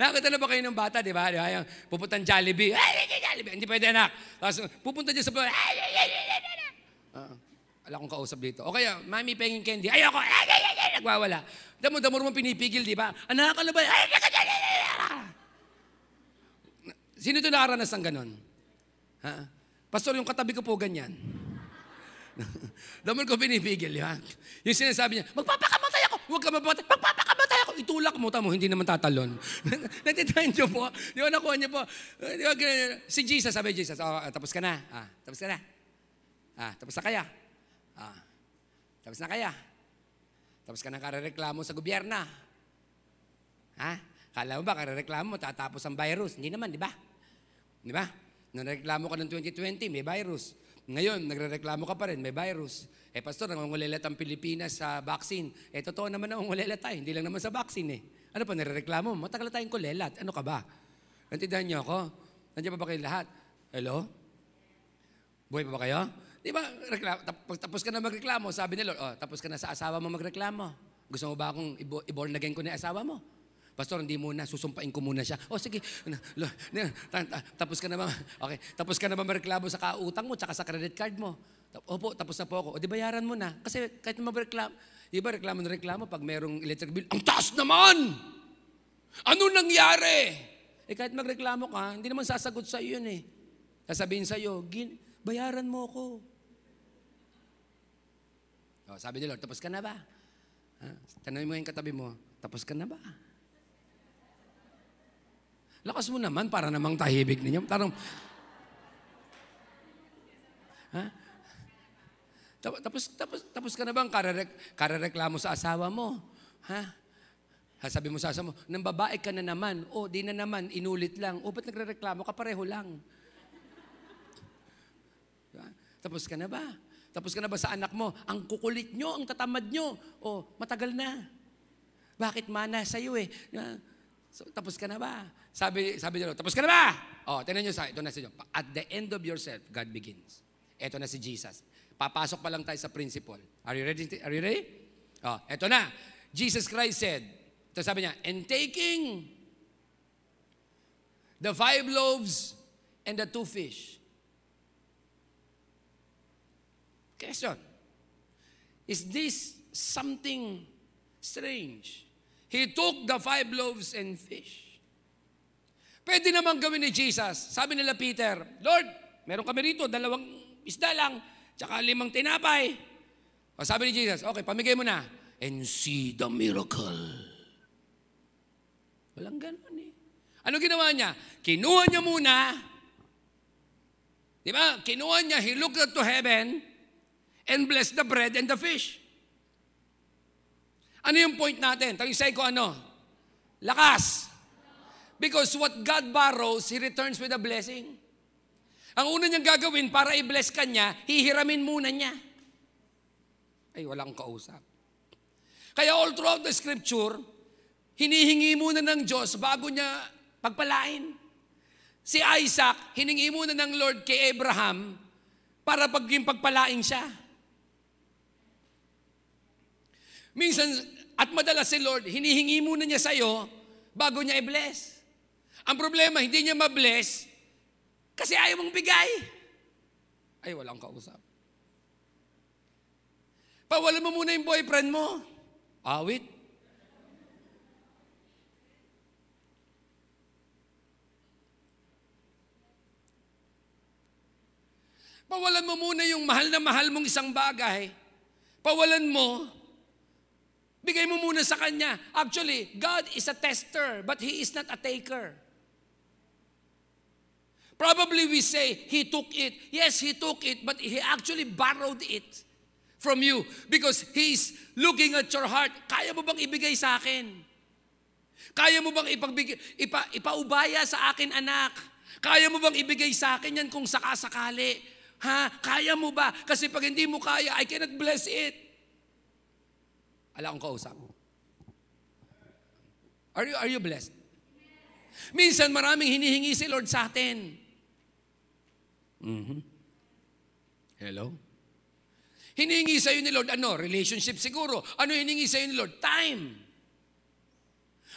Nakakita na ba kayo ng bata, di ba? Yung pupuntang Jollibee. Jollibee. Hindi pwede anak. Tapos pupunta dyan sa buwan. Wala akong kausap dito. O kaya, mami penging candy. Ayoko. Nagwawala. Damo mo pinipigil, di ba? Anak ka na ba? Sino ito nakaranas ng ganon? Ha? Pastor, yung katabi ko po ganyan. Damo ko pinipigil, di ba? Yung sinasabi niya, magpapakamatay ako. Huwag ka mabatay. Magpapakamatay ako. Itulak mo, tamo, hindi naman tatalon. Natitahan niyo po. Di ba nakuha niyo po? Si Jesus, sabi Jesus, tapos ka na. Tapos ka na. Tapos na kaya. Tapos na kaya. Tapos ka na karareklamo sa gobyerno. Kala mo ba, karareklamo mo, tatapos ang virus? Hindi naman, di ba? Di ba? Nareklamo ka ng 2020, may virus. Ngayon, nagrereklamo ka pa rin, may virus. Pastor, nangungulilat ang Pilipinas sa vaccine. Totoo naman na nangungulilat tayo, hindi lang naman sa vaccine eh. Ano pa, nirereklamo? Matagal tayong kulilat. Ano ka ba? Nantindihan niyo ako? Nandiyan pa ba kayo lahat? Hello? Buhay pa ba kayo? Di ba, tapos ka na magreklamo, sabi ni Lord, tapos ka na sa asawa mo magreklamo. Gusto mo ba akong i-born again ko na asawa mo? Pastor, hindi muna. Susumpain ko muna siya. O sige. Tapos ka na ba? Okay. Tapos ka na ba mareklamo sa kautang mo tsaka sa credit card mo? Opo, tapos na po ako. O di bayaran mo na. Kasi kahit naman reklamo. Iba reklamo na reklamo pag merong electric bill. Ang taas naman! Ano nangyari? Kahit magreklamo ka, hindi naman sasagot sa iyo yun eh. Sasabihin sa iyo, bayaran mo ako. O, sabi ni Lord, tapos ka na ba? Tanongin mo yung katabi mo, tapos ka na ba? Lakas mo naman, para namang tahibig ninyo. Tarong, tapos ka na bang karareklamo sa asawa mo? Sabi mo sa asawa mo, nang babae ka na naman. O, di na naman, inulit lang. O, ba't nagrereklamo ka? Pareho lang. Tapos ka na ba? Tapos ka na ba sa anak mo? Ang kukulit nyo, ang tatamad nyo. O, matagal na. Bakit mana sa'yo eh? So, tapos ka na ba? Sabi niya, tapos ka na ba? O, tingnan nyo ito na sa inyo. At the end of yourself, God begins. Ito na si Jesus. Papasok pa lang tayo sa principle. Are you ready? Are you ready? O, ito na. Jesus Christ said, ito sabi niya, and taking the 5 loaves and the 2 fish. Question. Is this something strange? He took the 5 loaves and fish. Pwede naman gawin ni Jesus. Sabi nila Peter, Lord, meron kami rito, 2 isda lang, tsaka 5 tinapay. O sabi ni Jesus, okay, pamigay mo na. And see the miracle. Walang ganun eh. Ano ginawa niya? Kinuha niya muna. Di ba? Kinuha niya, he looked up to heaven and blessed the bread and the fish. Ano yung point natin? Tangisay ko ano? Lakas. Because what God borrows, He returns with a blessing. Ang una niyang gagawin para i-bless ka niya, hihiramin muna niya. Ay, walang kausap. Kaya all throughout the scripture, hinihingi muna ng Diyos bago niya pagpalain. Si Isaac, hiningi muna ng Lord kay Abraham para paging pagpalain siya. Minsan, at madalas si Lord, hinihingi muna niya sa'yo bago niya i-bless. Ang problema, hindi niya ma-bless kasi ayaw mong bigay. Ay, walang kausap. Pawalan mo muna yung boyfriend mo. Awit. Pawalan mo muna yung mahal na mahal mong isang bagay. Pawalan mo. Bigay mo muna sa Kanya. Actually, God is a tester, but He is not a taker. Probably we say, He took it. Yes, He took it, but He actually borrowed it from you because He's looking at your heart. Kaya mo bang ibigay sa akin? Kaya mo bang ipaubaya sa akin, anak? Kaya mo bang ibigay sa akin yan kung sakasakali? Kaya mo ba? Kasi pag hindi mo kaya, I cannot bless it. Ala akong kausap. Are you blessed? Minsan maraming hinihingi si Lord sa atin. Hello? Hinihingi sa'yo ni Lord, ano? Relationship siguro. Ano hinihingi sa'yo ni Lord? Time.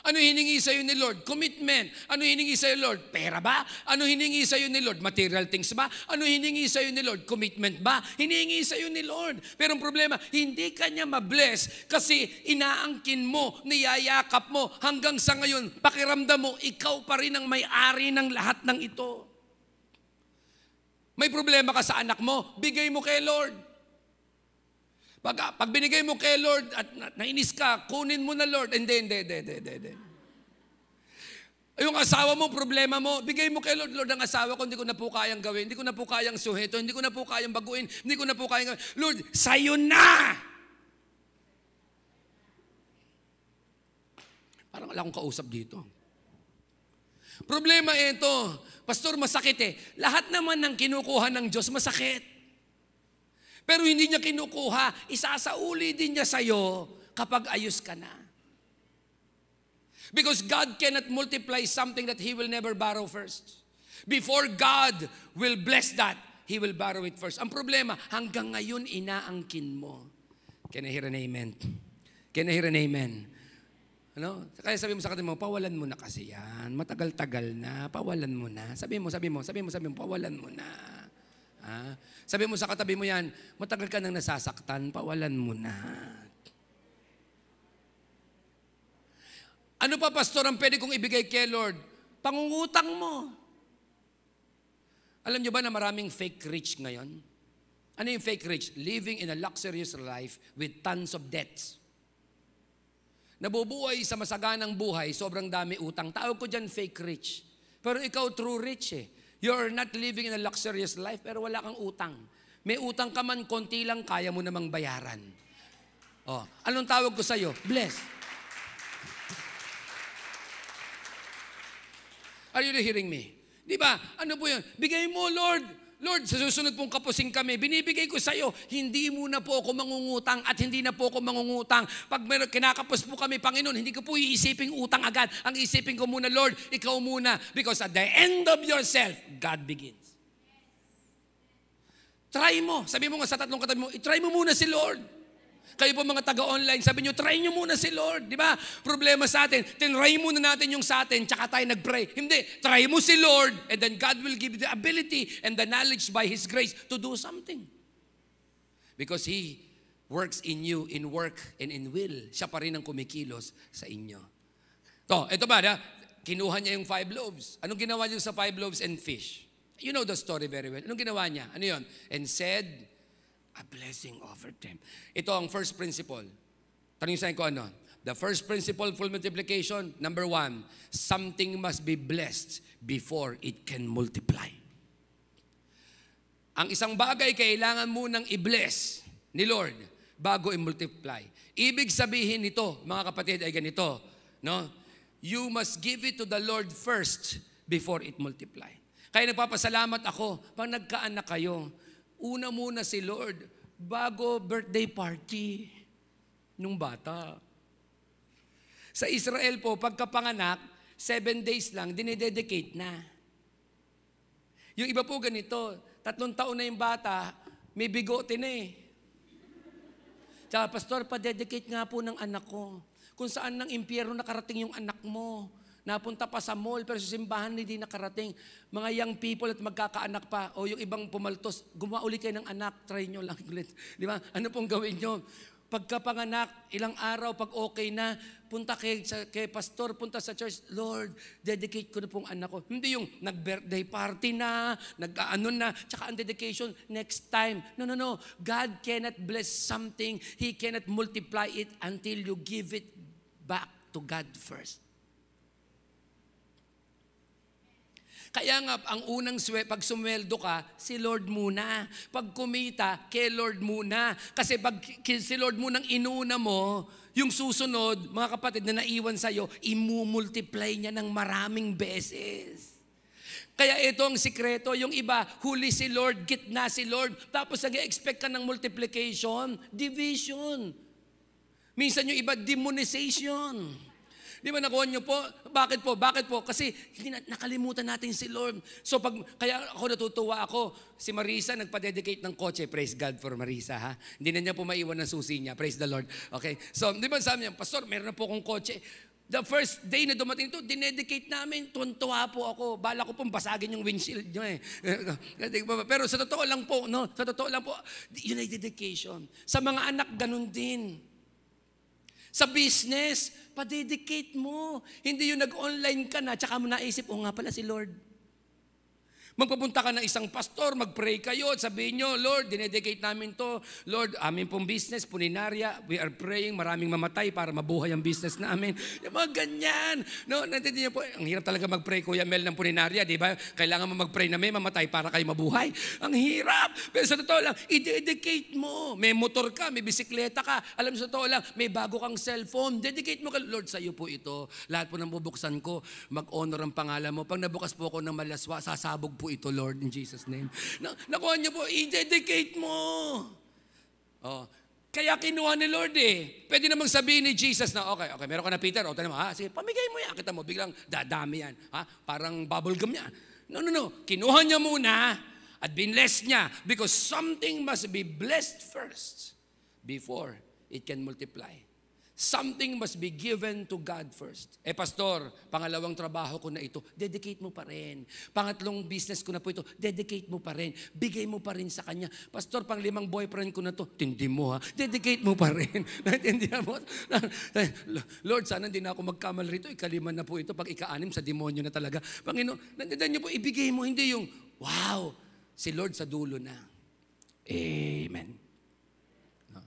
Ano hiningi sa'yo ni Lord? Commitment. Ano hiningi sa'yo ni Lord? Pera ba? Ano hiningi sa'yo ni Lord? Material things ba? Ano hiningi sa'yo ni Lord? Commitment ba? Hiningi sa'yo ni Lord. Pero ang problema, hindi ka niya ma-bless kasi inaangkin mo, niyayakap mo, hanggang sa ngayon, pakiramdam mo, ikaw pa rin ang may-ari ng lahat ng ito. May problema ka sa anak mo, bigay mo kay Lord. Pag binigay mo kay Lord at nainis ka, kunin mo na Lord. Hindi. Yung asawa mo, problema mo, bigay mo kay Lord. Lord, ang asawa ko, hindi ko na po kayang gawin. Hindi ko na po kayang suheto. Hindi ko na po kayang baguhin. Hindi ko na po kayang gawin. Lord, sa'yo na! Parang wala akong kausap dito. Problema ito, Pastor, masakit eh. Lahat naman ng kinukuha ng Diyos, masakit. Pero hindi niya kinukuha, isasauli din niya sa'yo kapag ayos ka na. Because God cannot multiply something that He will never borrow first. Before God will bless that, He will borrow it first. Ang problema, hanggang ngayon inaangkin mo. Can I hear an amen? Can I hear an amen? Ano? Kaya sabi mo sa katabi mo, pawalan mo na kasi yan. Matagal-tagal na, pawalan mo na. Sabi mo, pawalan mo na. Ha? Sabi mo sa katabi mo yan, matagal ka nang nasasaktan, pawalan mo na. Ano pa, pastor, ang pwede kong ibigay kay Lord? Pangungutang mo. Alam niyo ba na maraming fake rich ngayon? Ano yung fake rich? Living in a luxurious life with tons of debts. Nabubuhay sa masaganang buhay, sobrang dami utang. Tawag ko dyan fake rich. Pero ikaw true rich eh. You're not living in a luxurious life, pero wala kang utang. May utang ka man, konti lang, kaya mo namang bayaran. Oh, anong tawag ko sa'yo? Blessed. Are you hearing me? Di ba? Ano po yun? Bigay mo, Lord. Lord, sa susunod pong kapusing kami, binibigay ko sa iyo, hindi muna po ako mangungutang at hindi na po ako mangungutang. Pag kinakapos po kami, Panginoon, hindi ko po iisiping utang agad. Ang isipin ko muna, Lord, ikaw muna. Because at the end of yourself, God begins. Try mo. Sabi mo nga sa tatlong katabi mo, try mo muna si Lord. Kayo po mga taga-online, sabi nyo, try nyo muna si Lord. Di ba? Problema sa atin, tinry muna natin yung sa atin, tsaka tayo nag-pray. Hindi, try mo si Lord, and then God will give you the ability and the knowledge by His grace to do something. Because He works in you, in work and in will. Siya pa rin ang kumikilos sa inyo. Ito ba, kinuha niya yung 5 loaves. Anong ginawa niya sa 5 loaves and fish? You know the story very well. Anong ginawa niya? Ano yun? And said, a blessing over them. Ito ang first principle. Tanong sa'yo ko ano? The first principle for multiplication, number 1, something must be blessed before it can multiply. Ang isang bagay kailangan munang i-bless ni Lord bago i-multiply. Ibig sabihin nito, mga kapatid, ay ganito. No? You must give it to the Lord first before it multiply. Kaya nagpapasalamat ako, pag nagkaanak kayo, una muna si Lord bago birthday party nung bata. Sa Israel po, pagkapanganak, 7 days lang, dinededicate na. Yung iba po ganito, 3 taon na yung bata, may bigote na eh. Tsaka, pastor, pa-dedicate nga po ng anak ko. Kung saan ng impyerno nakarating yung anak mo. Napunta pa sa mall, pero sa simbahan hindi nakarating. Mga young people at magkakaanak pa, o yung ibang pumaltos, gumawa ulit kayo ng anak, try nyo lang ulit. Di ba? Ano pong gawin nyo? Pagkapanganak, ilang araw, pag okay na, punta kay pastor, punta sa church, Lord, dedicate ko na pong anak ko. Hindi yung nag-birthday party na, nag-ano na, tsaka ang dedication, next time. No. God cannot bless something. He cannot multiply it until you give it back to God first. Kaya nga, ang unang pag sumweldo ka, si Lord muna. Pag kumita, kay Lord muna. Kasi pag si Lord munang inuna mo, yung susunod, mga kapatid na naiwan sa'yo, imumultiply niya ng maraming beses. Kaya ito ang sikreto, yung iba, huli si Lord, gitna si Lord, tapos nag-expect ka ng multiplication, division. Minsan yung iba, demonization. Di ba nakuha niyo po? Bakit po? Kasi nakalimutan natin si Lord. So kaya ako natutuwa ako. Si Marisa nagpa-dedicate ng kotse. Praise God for Marisa, ha? Hindi na niya po maiwan ng susi niya. Praise the Lord. Okay? So, di ba sabi niya, Pastor, meron na po akong kotse. The first day na dumating ito, dinedicate namin. Tuntua po ako. Bala ko pong basagin yung windshield niyo eh. Pero sa totoo lang po, no? Sa totoo lang po, yun ay dedication. Sa mga anak, ganun din. Sa business, pa-dedicate mo. Hindi yung nag-online ka na, tsaka mo naisip, nga pala si Lord. Magpapunta ka ng isang pastor, mag-pray kayo, at sabihin nyo, Lord, dinedicate namin to. Lord, amin pong business, puninarya, we are praying, maraming mamatay para mabuhay ang business namin. Yung mga ganyan. No, natindihan po, ang hirap talaga mag-pray, Kuya Mel, ng puninarya, di ba? Kailangan mo mag-pray na may mamatay para kayo mabuhay. Ang hirap. Pero sa totoo lang, i-dedicate mo. May motor ka, may bisikleta ka. Alam mo, sa totoo lang, may bago kang cellphone. Dedicate mo ka, Lord, sa iyo po ito. Lahat po ng bubuksan ko, mag-honor ang pangalan mo. Pag nabukas po ako ng malaswa, sasabog po ito, Lord, in Jesus' name. Nakuha niyo po, i-dedicate mo. Oh. Kaya kinuha ni Lord eh. Pwede namang sabihin ni Jesus na, okay, meron ka na Peter, o tayo mo, sige, pamigay mo yan. Kita mo, biglang dadami yan. Parang bubblegum yan. No. Kinuha niya muna at binless niya because something must be blessed first before it can multiply. Something must be given to God first. Pastor, pangalawang trabaho ko na ito, dedicate mo pa rin. Pangatlong business ko na po ito, dedicate mo pa rin. Bigay mo pa rin sa Kanya. Pastor, panglimang boyfriend ko na to, tindi mo ha, dedicate mo pa rin. Naintindihan mo? Lord, sana hindi na ako magkamal rito. Ikalima na po ito. Pag ika-anim, sa demonyo na talaga. Panginoon, nandiyan niyo po, ibigay mo, hindi yung, wow, si Lord sa dulo na. Amen. No.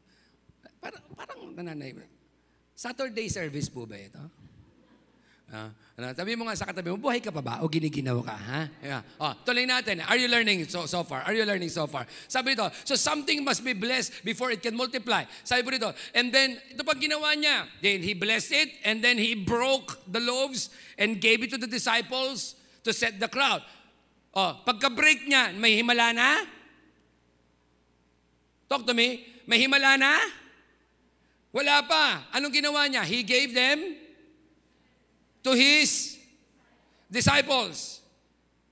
Parang nananay. Saturday service po ba ito? Sabi mo nga sa katabi mo, buhay ka pa ba? O giniginaw ka? Ha? Yeah. Tuloy natin. Are you learning so far? Are you learning so far? Sabi ito, so something must be blessed before it can multiply. Sabi po dito, and then, ito pag ginawa niya, then he blessed it, and then he broke the loaves and gave it to the disciples to set the crowd. Pagka-break niya, may himala na? Talk to me. May himala na? Wala pa. Anong ginawa niya? He gave them to His disciples.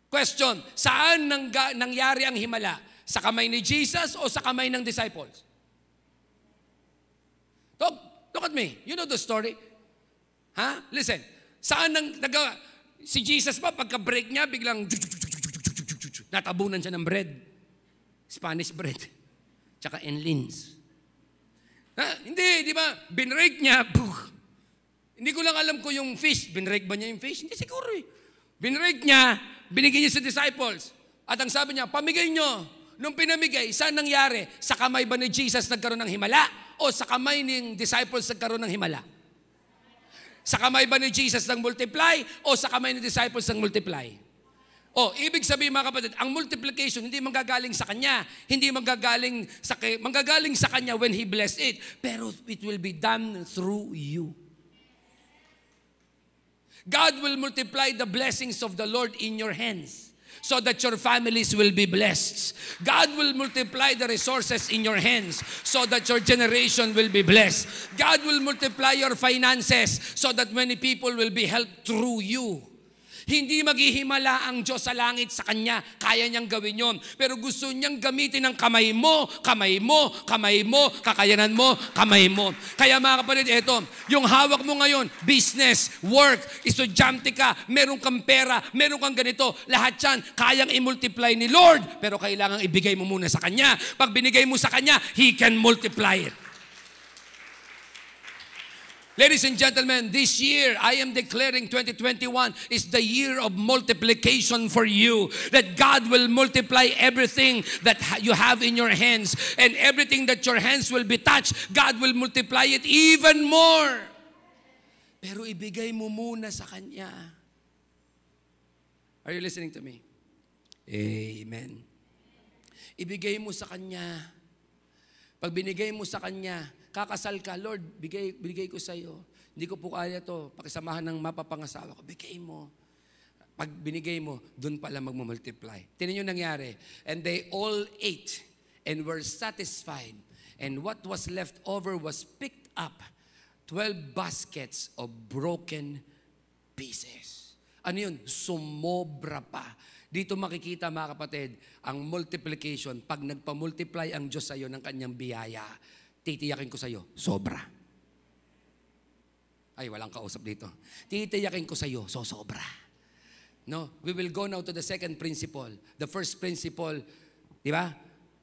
Question, saan nangyari ang himala? Sa kamay ni Jesus o sa kamay ng disciples? Look at me. You know the story? Listen. Saan nagawa? Si Jesus pa, pagka-break niya, biglang natabunan siya ng bread. Spanish bread. Tsaka enlins. Hindi, di ba? Binrake niya. Hindi ko lang alam ko yung fish. Binrake ba niya yung fish? Hindi siguro eh. Binrake niya, binigay niya sa disciples. At ang sabi niya, pamigay niyo. Nung pinamigay, saan nangyari? Sa kamay ba ni Jesus nagkaroon ng himala? O sa kamay ng disciples nagkaroon ng himala? Sa kamay ba ni Jesus nang multiply? O sa kamay ng disciples nang multiply? Ibig sabihin mga kapatid, ang multiplication hindi manggagaling sa Kanya. Hindi manggagaling sa Kanya when He bless it. Pero it will be done through you. God will multiply the blessings of the Lord in your hands so that your families will be blessed. God will multiply the resources in your hands so that your generation will be blessed. God will multiply your finances so that many people will be helped through you. Hindi maghihimala ang Diyos sa langit sa Kanya. Kaya niyang gawin yon. Pero gusto niyang gamitin ang kamay mo, kakayanan mo, kamay mo. Kaya mga kapatid, eto, yung hawak mo ngayon, business, work, estudyante ka, meron kang pera, meron kang ganito, lahat yan, kayang i-multiply ni Lord. Pero kailangang ibigay mo muna sa Kanya. Pag binigay mo sa Kanya, He can multiply it. Ladies and gentlemen, this year, I am declaring 2021 is the year of multiplication for you. That God will multiply everything that you have in your hands. And everything that your hands will be touched, God will multiply it even more. Pero ibigay mo muna sa Kanya. Are you listening to me? Amen. Ibigay mo sa Kanya. Pag binigay mo sa Kanya, kakasal ka, Lord, bigay ko sa iyo. Hindi ko po kaya to. Pakisamahan ng mapapangasawa ko. Bigay mo. Pag binigay mo, doon pala magmumultiply. Tingnan yung nangyari. And they all ate and were satisfied. And what was left over was picked up 12 baskets of broken pieces. Ano yun? Sumobra pa. Dito makikita mga kapatid, ang multiplication. Pag nagpa-multiply ang Diyos sa iyo ng kanyang biyaya, titiyakin ko sa iyo, sobra. Ay, walang kausap dito. Titiyakin ko sa iyo, sobra. No? We will go now to the second principle. The first principle, di ba?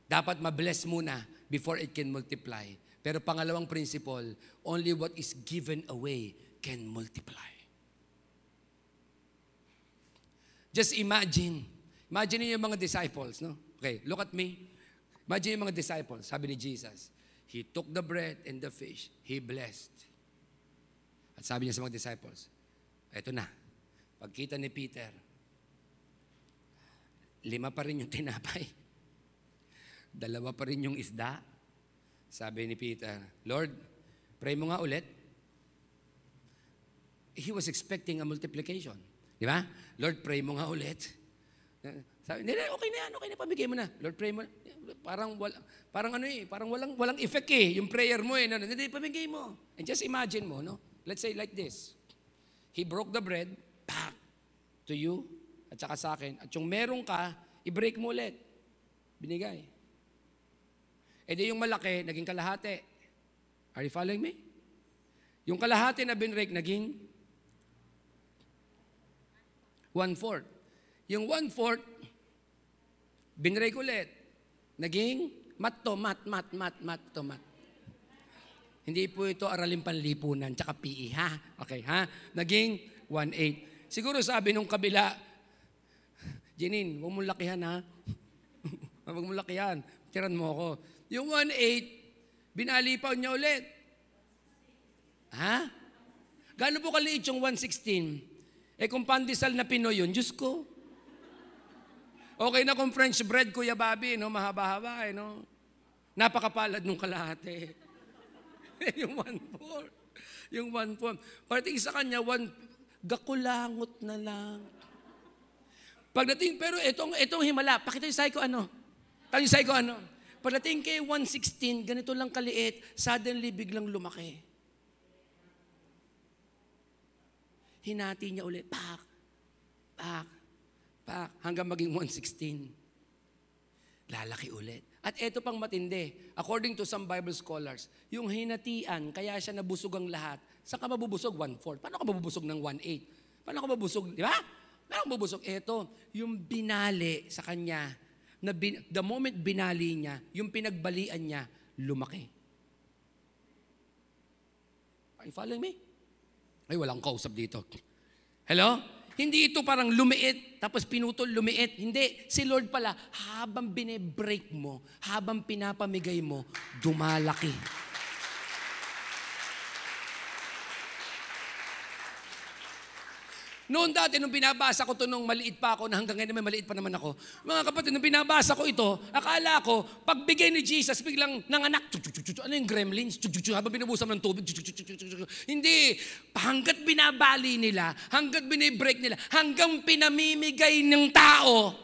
Dapat ma-bless muna before it can multiply. Pero pangalawang principle, only what is given away can multiply. Just imagine yung mga disciples, no? Okay, look at me. Imagine yung mga disciples, sabi ni Jesus, He took the bread and the fish. He blessed. At sabi niya sa mga disciples, eto na, pagkita ni Peter, 5 pa rin yung tinapay. 2 pa rin yung isda. Sabi ni Peter, Lord, pray mo nga ulit. He was expecting a multiplication. Di ba? Lord, pray mo nga ulit. Sabi, okay na yan, pamigay mo na. Lord, pray mo na. Parang walang effect yung prayer mo Hindi, pamigay mo. And just imagine mo, no? Let's say like this. He broke the bread, pack, to you, at saka sa akin. At yung meron ka, i-break mo ulit. Binigay. E di yung malaki, naging kalahati. Are you following me? Yung kalahati na binrake, naging 1/4. Yung 1/4, binrake ulit. Naging mat. Hindi po ito aralin panlipunan, tsaka PE, ha? Okay, ha? Naging 1/8. Siguro sabi nung kabila, Jenin, huwag mong lakihan, ha? Huwag mong lakihan. Tiran mo ako. Yung 1/8, binalipaw niya ulit. Ha? Gaano po kaliit yung 1/16? Kung pandesal na Pinoy yun, Diyos ko. Okay na kung French bread, Kuya Bobby, no? Mahaba-haba, no? Napakapalad nung kalahati. Yung 1/4. Yung 1/4. Parating sa kanya, gakulangot na lang. Pagdating, pero itong himala, pakita yung sayo ko ano? Tayo yung sayo ko ano? Pagdating kay 1/16, ganito lang kaliit, suddenly biglang lumaki. Hinati niya ulit, pak, hanggang maging 1/16. Lalaki ulit. At ito pang matindi, according to some Bible scholars, yung hinatian, kaya siya nabusog ang lahat. Saan ka mabubusog? 1/4. Paano ka mabubusog ng 1/8? Paano ka mabubusog? Di ba? Paano ka mabubusog? Ito, yung binali sa kanya, the moment binali niya, yung pinagbalian niya, lumaki. Are you following me? Ay, walang kausap dito. Hello? Hindi ito parang lumiit, tapos pinutol, lumiit. Hindi. Si Lord pala, habang binebreak mo, habang pinapamigay mo, dumalaki. Noon dati, nung binabasa ko ito nung maliit pa ako, na hanggang ngayon may maliit pa naman ako, mga kapatid, nung binabasa ko ito, akala ko, pagbigay ni Jesus, biglang nanganak, ano yung gremlins? Habang binubusam ng tubig, hindi. Hanggat binabali nila, hanggat binibreak nila, hanggang pinamimigay ng tao,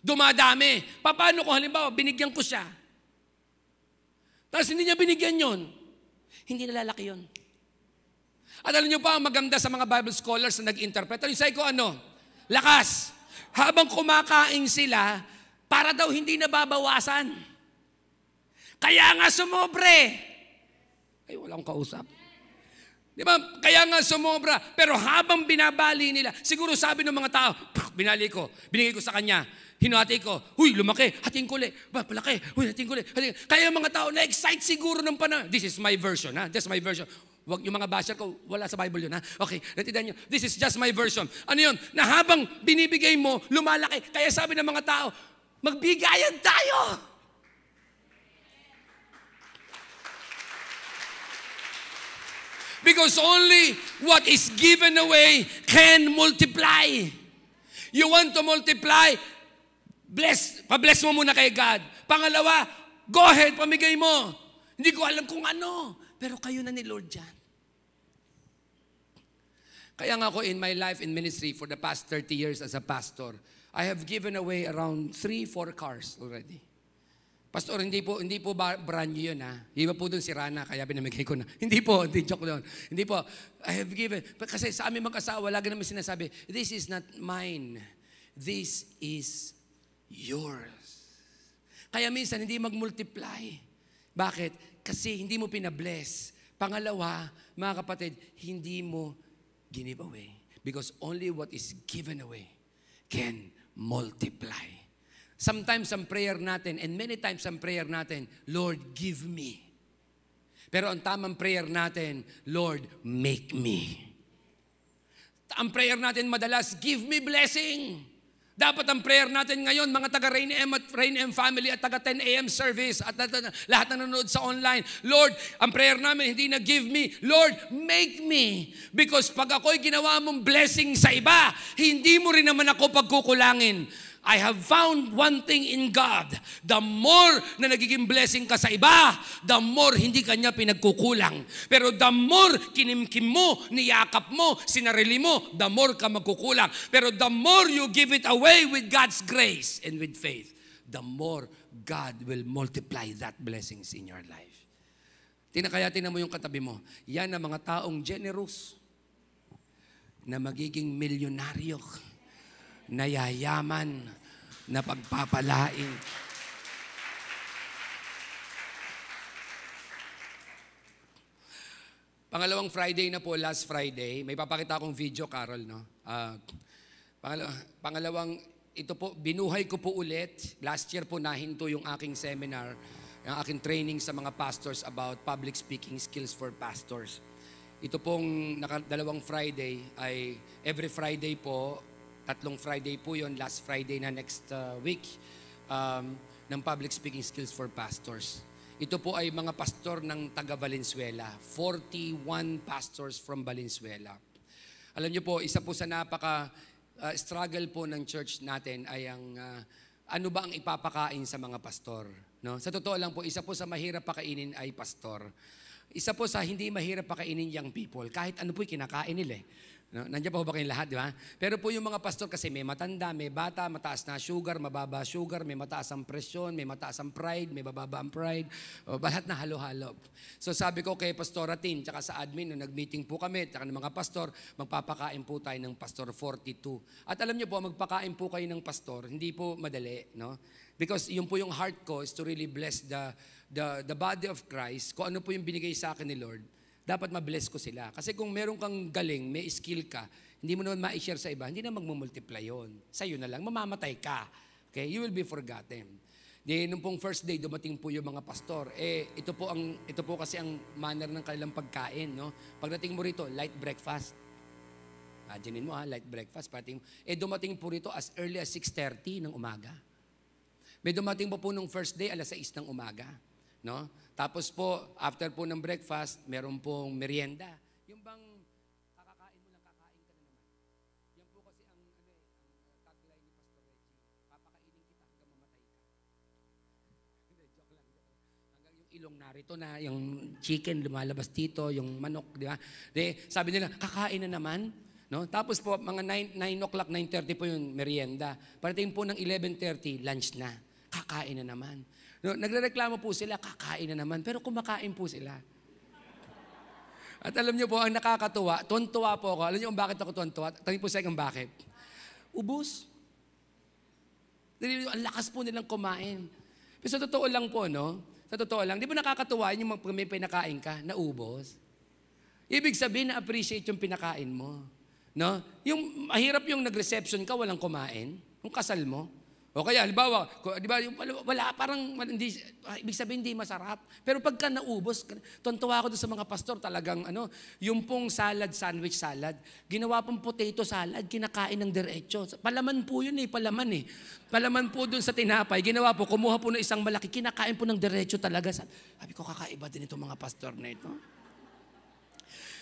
dumadami. Paano ko halimbawa, binigyan ko siya, tapos hindi niya binigyan yon, hindi nalalaki yon. At alam niyo pa, ang maganda sa mga Bible scholars na nag-interpret, yung say ko ano? Lakas. Habang kumakain sila, para daw hindi nababawasan. Kaya nga sumobre. Ay, walang kausap. Di ba? Kaya nga sumobra. Pero habang binabali nila, siguro sabi ng mga tao, binali ko, binigay ko sa kanya, hinati ko, huy, lumaki, hating ko ulit, palaki, huy, hating ko ulit. Kaya mga tao na-excite siguro ng panahon. This is my version, ha? This is my version. Wag yung mga basher ko, wala sa Bible yun, ha? Okay, natindihan nyo. This is just my version. Ano yun? Na habang binibigay mo, lumalaki. Kaya sabi ng mga tao, magbigayan tayo! Because only what is given away can multiply. You want to multiply? Pa-bless mo muna kay God. Pangalawa, go ahead, pamigay mo. Hindi ko alam kung ano. Pero kayo na ni Lord dyan. Kaya nga ako in my life in ministry for the past 30 years as a pastor, I have given away around 3-4 cars already. Pastor, hindi po brand new yun, ha? Iba po doon si Rana, kaya binamigay ko na. Hindi po, hindi joke doon. Hindi po, I have given. Kasi sa aming mag-asawa, lagi naman sinasabi, this is not mine. This is yours. Kaya minsan, hindi mag-multiply. Bakit? Kasi hindi mo pinabless. Pangalawa, mga kapatid, hindi mo give away. Because only what is given away can multiply. Sometimes ang prayer natin, and many times ang prayer natin, Lord, give me. Pero ang tamang prayer natin, Lord, make me. Ang prayer natin madalas, give me blessing. Dapat ang prayer natin ngayon, mga taga Rain M at Rain M family at taga 10 a.m. service at lahat na nanonood sa online, Lord, ang prayer namin hindi na give me, Lord, make me. Because pag ako'y ginawa mong blessing sa iba, hindi mo rin naman ako pagkukulangin. I have found one thing in God. The more na nagiging blessing ka sa iba, the more hindi kanya pinagkukulang. Pero the more kinimkim mo, niyakap mo, sinarili mo, the more ka magkukulang. Pero the more you give it away with God's grace and with faith, the more God will multiply that blessings in your life. Kaya tingnan mo yung katabi mo. Yan ang mga taong generous na magiging milyonaryo, nayayaman, na pagpapalain. Pangalawang Friday na po, last Friday. May papakita akong video, Carol, no? Pangalawang, ito po, binuhay ko po ulit. Last year po nahinto yung aking seminar, yung aking training sa mga pastors about public speaking skills for pastors. Ito pong dalawang Friday ay every Friday po, 3 Friday po yon, last Friday na next week, ng public speaking skills for pastors. Ito po ay mga pastor ng taga Valenzuela. 41 pastors from Valenzuela. Alam niyo po, isa po sa struggle po ng church natin ay ang ano ba ang ipapakain sa mga pastor. No? Sa totoo lang po, isa po sa mahirap pakainin ay pastor. Isa po sa hindi mahirap pakainin young people. Kahit ano po kinakain nila eh. No? Nandiyan po ba kayong lahat, di ba? Pero po yung mga pastor kasi may matanda, may bata, mataas na sugar, mababa sugar, may mataas ang presyon, may mataas ang pride, may bababa ang pride, lahat na halo-halo. So sabi ko kay Pastor Atin, tsaka sa admin, nung nag-meeting po kami, tsaka ng mga pastor, magpapakain po tayo ng Pastor 42. At alam niyo po, magpakain po kayo ng pastor, hindi po madali, no? Because yun po yung heart ko is to really bless the body of Christ. Kung ano po yung binigay sa akin ni Lord, dapat ma-bless ko sila. Kasi kung meron kang galing, may skill ka, hindi mo naman ma-share sa iba, hindi na magmumultiply yun. Sa'yo na lang, mamamatay ka. Okay? You will be forgotten. Nung pong first day, dumating po yung mga pastor. Ito po kasi ang manner ng kanilang pagkain. No? Pagdating mo rito, light breakfast. Imaginin mo light breakfast. Dumating po rito as early as 6:30 ng umaga. May dumating po nung first day, alas 6 ng umaga. No? Tapos po, after po ng breakfast, meron pong merienda. Yung bang kakakain mo lang, kakain ka na naman. Yan po kasi ang tagline ni Pastor Reggie. Papakainin kita hanggang mamatay ka. Hindi, joke lang. Hanggang yung ilong narito na, yung chicken lumalabas dito, yung manok, di ba? Sabi nila, kakain na naman. No? Tapos po, mga 9 o'clock, 9:30 po yung merienda. Parating po ng 11:30, lunch na. Kakain na naman. No, nagrereklamo po sila, kakain na naman, pero kumakain po sila. At alam niyo po, ang nakakatuwa, tuwan-tuwa po ako. Alam niyo kung bakit ako tuwan-tuwa? Tanong po sa kung bakit. Ubus. Ang lakas po nilang kumain. Pero sa totoo lang po, no? Sa totoo lang, di ba nakakatuwa yung may pinakain ka, naubos? Ibig sabihin, na-appreciate yung pinakain mo. No? Yung mahirap yung nag-reception ka, walang kumain. Yung kasal mo. O kaya, halimbawa, di ba, wala, parang, hindi, ibig sabihin, hindi masarap. Pero pagka naubos, tuntua ako doon sa mga pastor, talagang, yung pong salad, sandwich salad, ginawa pong potato salad, kinakain ng diretso. Palaman po yun palaman eh. Palaman po doon sa tinapay, ginawa po, kumuha po ng isang malaki, kinakain po ng diretso talaga. Sabi ko, kakaiba din itong mga pastor na ito.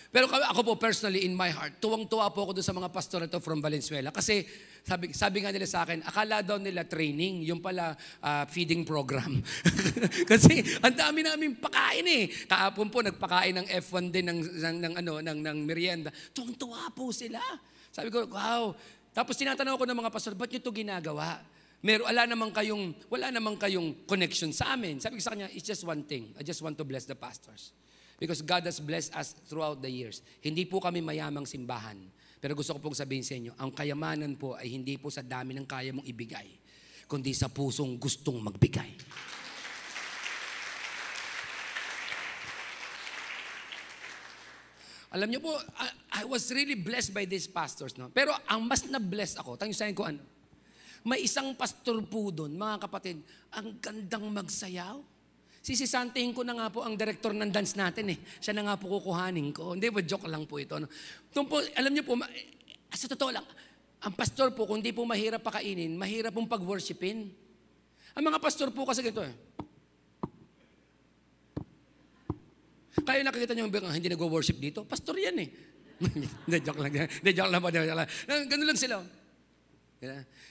Pero ako po personally, in my heart, tuwang-tuwa po ako doon sa mga pastor ito from Valenzuela. Kasi sabi nga nila sa akin, akala daw nila training, yung pala feeding program. Kasi ang dami namin pakain eh. Kahapon po nagpakain ng F1 din ng merienda. Tuwang-tuwa po sila. Sabi ko, wow. Tapos tinatanong ko ng mga pastor, ba't nyo ito ginagawa? Wala namang kayong connection sa amin. Sabi ko sa kanya, it's just one thing. I just want to bless the pastors. Because God has blessed us throughout the years. Hindi po kami mayamang simbahan. Pero gusto ko pong sabihin sa inyo, ang kayamanan po ay hindi po sa dami ng kaya mong ibigay, kundi sa pusong gustong magbigay. Alam niyo po, I was really blessed by these pastors. No? Pero ang mas na-bless ako, tanong sa ko ano, may isang pastor po doon, mga kapatid, ang gandang magsayaw. Sisisantihin ko na nga po ang director ng dance natin eh. Siya na nga po kukuhanin ko. Hindi po, joke lang po ito. No? Po, alam niyo po, sa totoo lang, ang pastor po, kung di po mahirap pakainin, mahirap pong pag-worshipin. Ang mga pastor po kasi ganito eh. Kaya nakikita niyo hindi nag-worship dito? Pastor yan eh. Hindi, joke lang. Hindi, joke lang po. Ganun lang sila.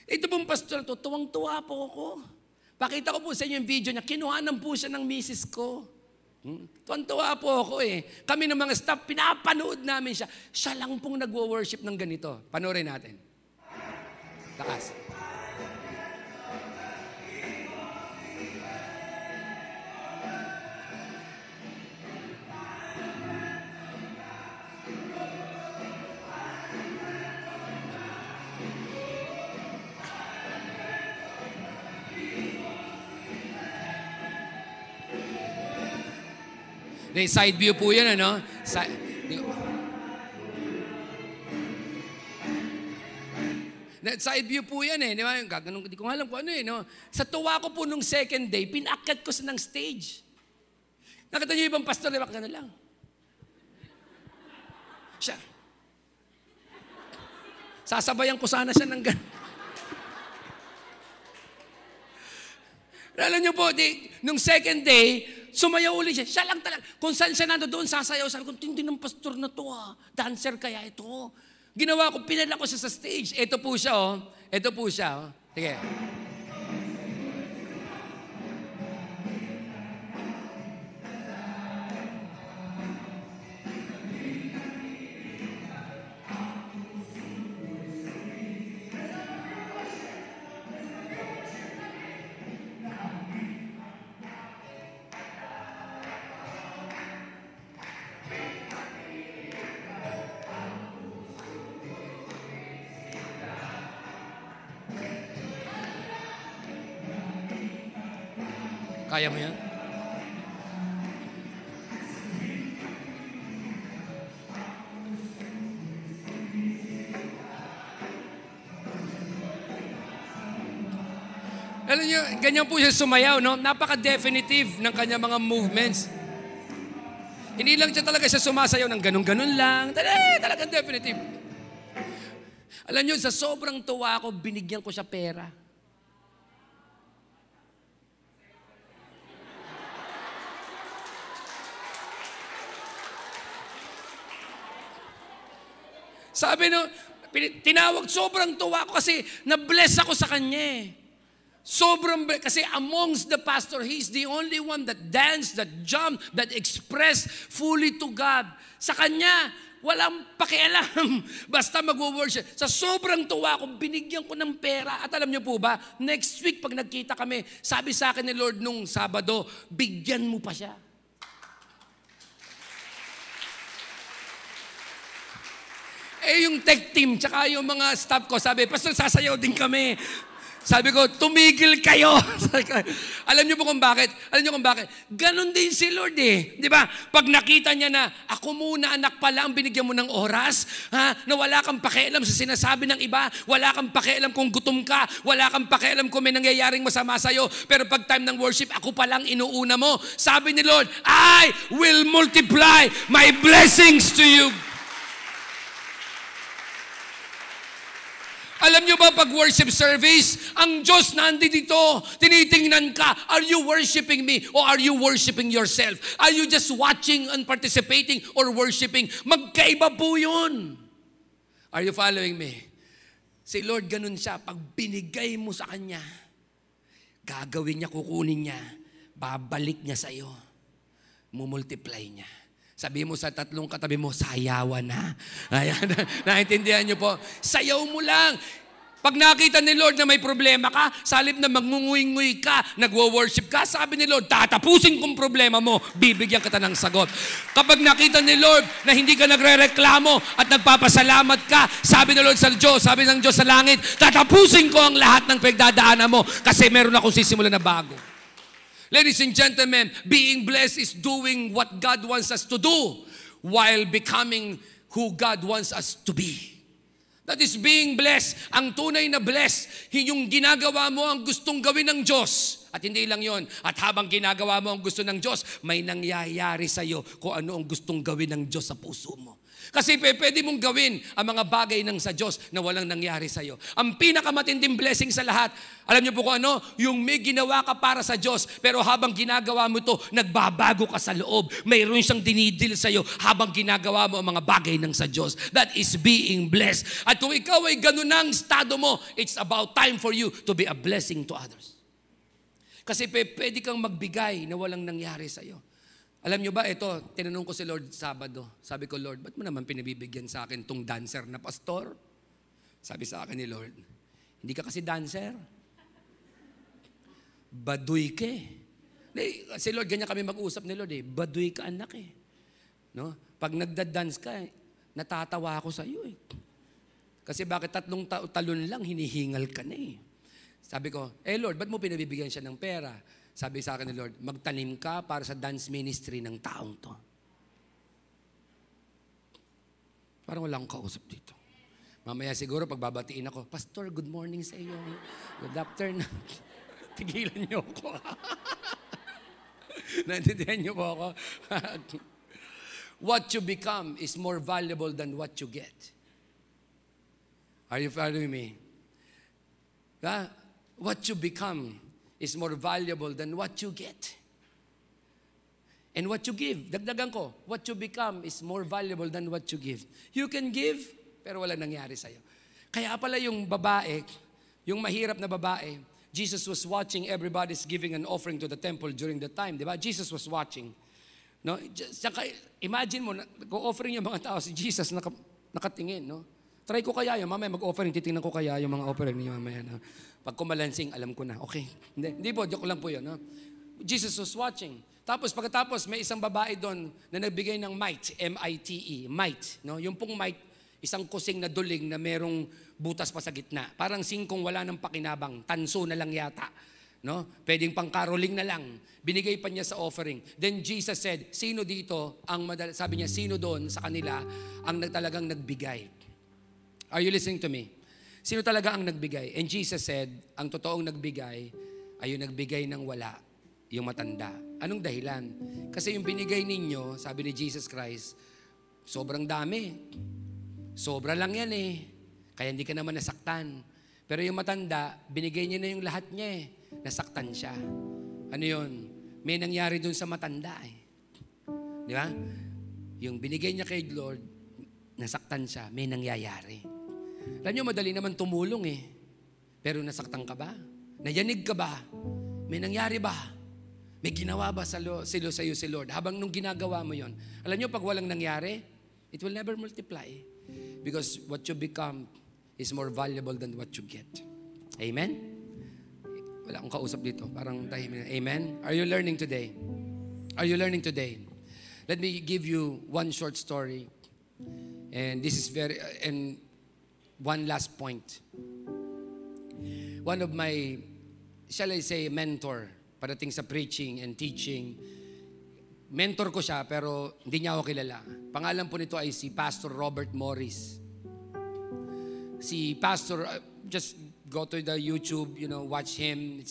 Ito pong pastor to, tuwang-tuwa po ako. Pakita ko po sa inyo yung video niya, kinuhanan po siya ng misis ko. Tuwan-tuwa po ako eh. Kami ng mga staff, pinapanood namin siya. Siya lang pong nagwo-worship ng ganito. Panoorin natin. Lakas. Side view po yan, ano? Side view po yan eh. Di ba? Hindi ko alam kung ano eh. No? Sa tuwa ko po nung second day, pinakyat ko sa ng stage. Nakita niyo ibang pastor, di ba? Gano'n lang. Siya. Sasabayan ko sana siya ng gano'n. Alam niyo po, nung second day, sumayaw ulit siya. Siya lang talaga. Kung saan siya nandoon, sasayaw. Sabi ko, hindi ng pastor na to Dancer kaya ito. Ginawa ko, pinala ko siya sa stage. Ito po siya, oh. Ito po siya, oh. Sige. Kaya mo yan? Alam niyo, ganyan po siya sumayaw, no? Napaka-definitive ng kanyang mga movements. Hindi lang siya talaga siya sumasayaw ng ganun-ganun lang. Talagang definitive. Alam niyo, sa sobrang tuwa ko, binigyan ko siya pera. Sabi no, tinawag, sobrang tuwa ko kasi na-bless ako sa kanya kasi amongst the pastor, he's the only one that danced, that jumped, that expressed fully to God. Sa kanya, walang pakialam. Basta mag-worship. Sa sobrang tuwa ko, binigyan ko ng pera. At alam niyo po ba, next week pag nagkita kami, sabi sa akin ni Lord nung Sabado, bigyan mo pa siya. Yung tech team, tsaka yung mga staff ko, sabi, Pastor, sasayaw din kami. Sabi ko, tumigil kayo. Alam niyo po kung bakit? Alam niyo kung bakit? Ganon din si Lord eh. Di ba? Pag nakita niya na, ako muna anak pala ang binigyan mo ng oras, na wala kang pakialam sa sinasabi ng iba, wala kang pakialam kung gutom ka, wala kang pakialam kung may nangyayaring masama sa'yo, pero pag time ng worship, ako palang inuuna mo. Sabi ni Lord, I will multiply my blessings to you. Alam niyo ba pag worship service, ang Diyos nandito, tinitingnan ka, are you worshiping me or are you worshiping yourself? Are you just watching and participating or worshiping? Magkaiba po yun. Are you following me? Si Lord ganun siya, pag binigay mo sa Kanya, gagawin niya, kukunin niya, babalik niya sa iyo, mumultiply niya. Sabi mo sa tatlong katabi mo, sayawan na. Ayan, naintindihan niyo po. Sayaw mo lang. Pag nakita ni Lord na may problema ka, sa halip na magngunguy-nguy ka, nagwo-worship ka, sabi ni Lord, tatapusin kong problema mo, bibigyan kita ng sagot. Kapag nakita ni Lord na hindi ka nagre-reklamo at nagpapasalamat ka, sabi ni Lord sa Diyos, sabi ng Diyos sa langit, tatapusin ko ang lahat ng pagdadaanan mo kasi meron akong sisimulan na bago. Ladies and gentlemen, being blessed is doing what God wants us to do while becoming who God wants us to be. That is being blessed. Ang tunay na blessed, yung ginagawa mo ang gustong gawin ng Diyos. At hindi lang yon. At habang ginagawa mo ang gusto ng Diyos, may nangyayari sa iyo kung ano ang gustong gawin ng Diyos sa puso mo. Kasi pwede mong gawin ang mga bagay ng sa Diyos na walang nangyari sa iyo. Ang pinakamatinding blessing sa lahat, alam niyo po kung ano? Yung may ginawa ka para sa Diyos, pero habang ginagawa mo ito, nagbabago ka sa loob. Mayroon siyang dinidil sa iyo habang ginagawa mo ang mga bagay ng sa Diyos. That is being blessed. At kung ikaw ay ganun ang estado mo, it's about time for you to be a blessing to others. Kasi pwede kang magbigay na walang nangyari sa iyo. Alam nyo ba, ito, tinanong ko si Lord Sabado. Sabi ko, Lord, ba't mo naman pinabibigyan sa akin tong dancer na pastor? Sabi sa akin ni Lord, hindi ka kasi dancer. Baduy ka eh. Si Lord, ganyan kami mag-usap ni Lord eh. Baduy ka anak eh. No? Pag nagda-dance ka, natatawa ako sa iyo eh. Kasi bakit 3 talon lang, hinihingal ka na eh. Sabi ko, Lord, ba't mo pinabibigyan siya ng pera? Sabi sa akin ni Lord, magtanim ka para sa dance ministry ng taong to. Parang wala akong kausap dito. Mamaya siguro pagbabatiin ako, Pastor, good morning sa iyo. Good afternoon. Tigilan niyo ako. Naintindihan niyo po ako? What you become is more valuable than what you get. Are you following me? What you become is more valuable than what you get. And what you give, dagdagan ko, what you become is more valuable than what you give. You can give, pero wala nangyari sa'yo. Kaya pala yung babae, yung mahirap na babae, Jesus was watching everybody's giving an offering to the temple during the time. Di ba? Jesus was watching. No? Imagine mo, nag-offering yung mga tao, si Jesus nakatingin. No? Try ko kaya yun, mamaya mag-offering, titingnan ko kaya yung mga offering niyo mamaya. No? Pag kumalansing, alam ko na. Okay. Hindi po, joke lang po yun. No? Jesus was watching. Tapos pagkatapos may isang babae doon na nagbigay ng mite, M-I-T-E, mite. No? Yung pong mite, isang kusing na duling na merong butas pa sa gitna. Parang singkong wala ng pakinabang, tanso na lang yata. No? Pwedeng pang-caroling na lang. Binigay pa niya sa offering. Then Jesus said, sino dito, sabi niya, sino doon sa kanila ang talagang nagbigay? Are you listening to me? Sino talaga ang nagbigay? And Jesus said, ang totoong nagbigay ay yung nagbigay ng wala, yung matanda. Anong dahilan? Kasi yung binigay ninyo, sabi ni Jesus Christ, sobrang dami. Sobra lang yan eh. Kaya hindi ka naman nasaktan. Pero yung matanda, binigay niya na yung lahat niya eh. Nasaktan siya. Ano yun? May nangyari dun sa matanda eh. Di ba? Yung binigay niya kay Lord, nasaktan siya, may nangyayari. Alam niyo, madali naman tumulong eh. Pero nasaktan ka ba? Nayanig ka ba? May nangyari ba? May ginawa ba sa'yo si Lord? Habang nung ginagawa mo yon, alam niyo, pag walang nangyari, it will never multiply. Because what you become is more valuable than what you get. Amen? Wala akong kausap dito. Parang tahimik. Amen? Are you learning today? Are you learning today? Let me give you one short story. And this is and one last point. One of my, shall I say, mentor, padating sa preaching and teaching. Mentor ko siya, pero hindi niya ako kilala. Pangalan po nito ay si Pastor Robert Morris. Si Pastor, just go to the YouTube, watch him.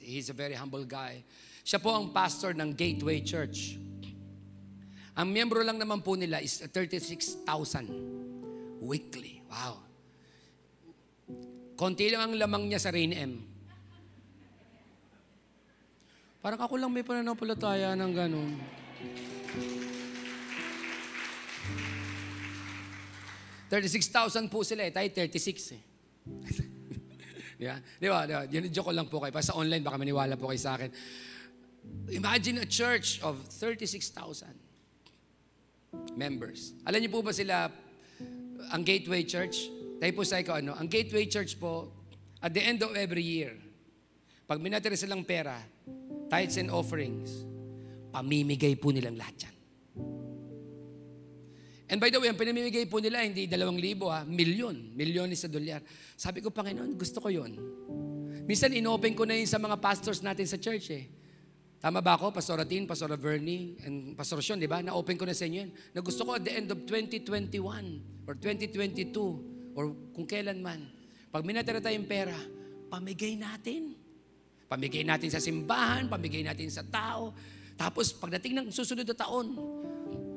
He's a very humble guy. Siya po ang pastor ng Gateway Church. Ang miyembro lang naman po nila is 36,000 weekly. Wow. Konti lang ang lamang niya sa Rain M. Parang ako lang may pananampalataya ng ganun. $36,000 po sila eh. Tayo 36 eh. Yeah? Di ba? Joke ko lang po kayo. Sa online, baka maniwala po kayo sa akin. Imagine a church of 36,000 members. Alam niyo po ba sila, ang Gateway Church? Tayo po sa ikaw, ang Gateway Church po, at the end of every year, pag minatira silang pera, tithes and offerings, pamimigay po nilang lahat yan. And by the way, ang pinamimigay po nila, hindi 2,000 milyones sa dolyar. Sabi ko, Panginoon, gusto ko yun. Minsan, inopen ko na yun sa mga pastors natin sa church eh. Tama ba ako? Pastor Atin, Pastor Vernie, and Pastor Sean, di ba? Na-open ko na sa inyo yun. Na gusto ko at the end of 2021 or 2022 or kung kailan man, pag minatira tayong pera, pamigay natin. Pamigay natin sa simbahan, pamigay natin sa tao. Tapos, pagdating ng susunod na taon,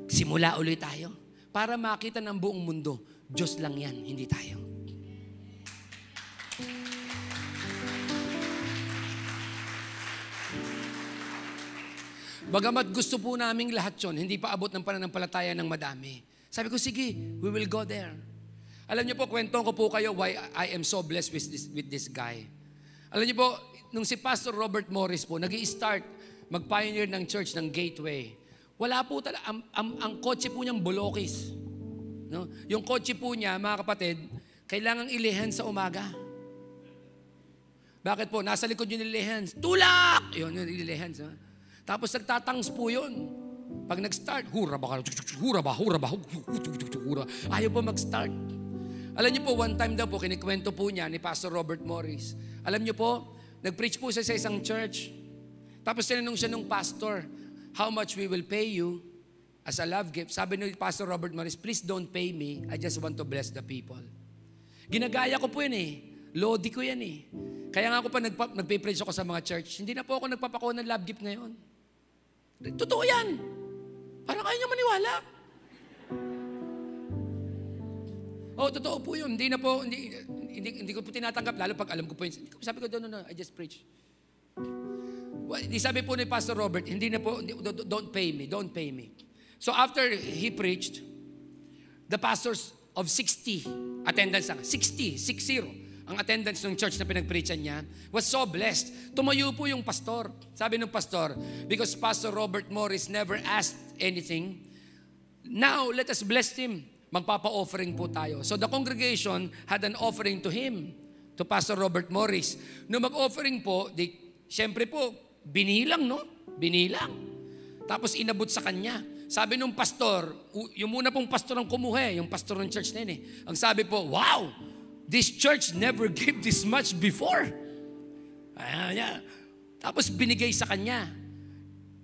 simula ulit tayo. Para makita ng buong mundo, Diyos lang yan, hindi tayo. Bagamat gusto po naming lahat yun, hindi pa abot ng pananampalataya ng madami. Sabi ko, sige, we will go there. Alam niyo po, kwentong ko po kayo why I am so blessed with this guy. Alam niyo po, nung si Pastor Robert Morris po, nag-i-start mag-pioneer ng church ng Gateway, wala po talaga, ang kotse po niyang bulokis. No? Yung kotse po niya, mga kapatid, kailangang ilihan sa umaga. Bakit po? Nasa likod yung ilihan. Tulak! Yun, ilihan. Tapos nagtatangs po yun. Pag nag-start, hura ba? Ayaw po mag-start. Alam niyo po, one time daw po, kinikwento po niya ni Pastor Robert Morris. Alam niyo po, nag-preach po siya sa isang church. Tapos tinanong siya nung pastor, how much we will pay you as a love gift, sabi ni Pastor Robert Morris, please don't pay me, I just want to bless the people. Ginagaya ko po yan eh. Lodi ko yan eh. Kaya nga ako pa nagpe-preach ako sa mga church, hindi na po ako nagpapako ng love gift ngayon. Totoo yan. Parang ayaw niya maniwala. Oh, totoo po yun. Hindi ko po tinatanggap, lalo pag alam ko po yun. Sabi ko, no, I just preach. Di sabi po ni Pastor Robert, don't pay me. So after he preached, the pastors of 60 attendance, 60 ang attendance ng church na pinag-preachan niya, was so blessed. Tumayo po yung pastor. Sabi ng pastor, because Pastor Robert Morris never asked anything, now let us bless him. Magpapa-offering po tayo. So the congregation had an offering to him, to Pastor Robert Morris. Nung mag-offering po, siyempre po, binilang. Tapos inabot sa kanya. Sabi nung pastor, yung muna pong pastor ang kumuha, yung pastor ng church na yun eh. Ang sabi po, wow, this church never gave this much before. Tapos binigay sa kanya.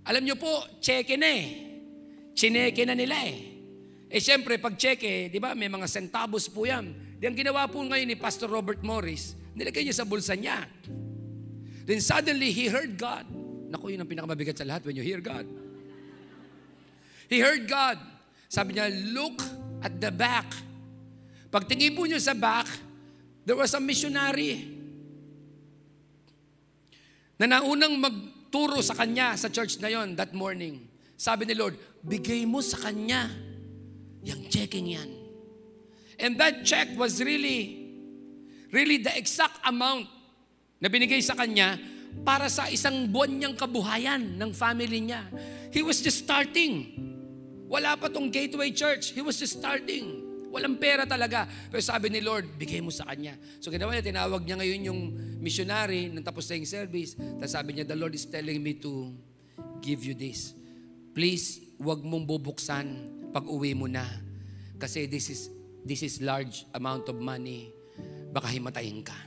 Alam nyo po, cheque na eh. Chineke na nila eh. Siyempre, pag cheque, di ba, may mga centavos po yan. Ang ginawa po ngayon ni Pastor Robert Morris, nilagay niya sa bulsa niya. Then suddenly, he heard God. Naku, yun ang pinakamabigat sa lahat when you hear God. He heard God. Sabi niya, look at the back. Pagtingin po niyo sa back, there was a missionary na naunang magturo sa kanya sa church na yon that morning. Sabi ni Lord, bigay mo sa kanya yung checking yan. And that check was really the exact amount na binigay sa kanya para sa isang buwan niyang kabuhayan ng family niya. He was just starting. Wala pa tong Gateway Church. He was just starting. Walang pera talaga. Pero sabi ni Lord, bigay mo sa kanya. So ginawa niya, tinawag niya ngayon yung missionary nang tapos na yung service. Tapos sabi niya, the Lord is telling me to give you this. Please, huwag mong bubuksan pag uwi mo na. Kasi this is large amount of money. Baka himatayin ka.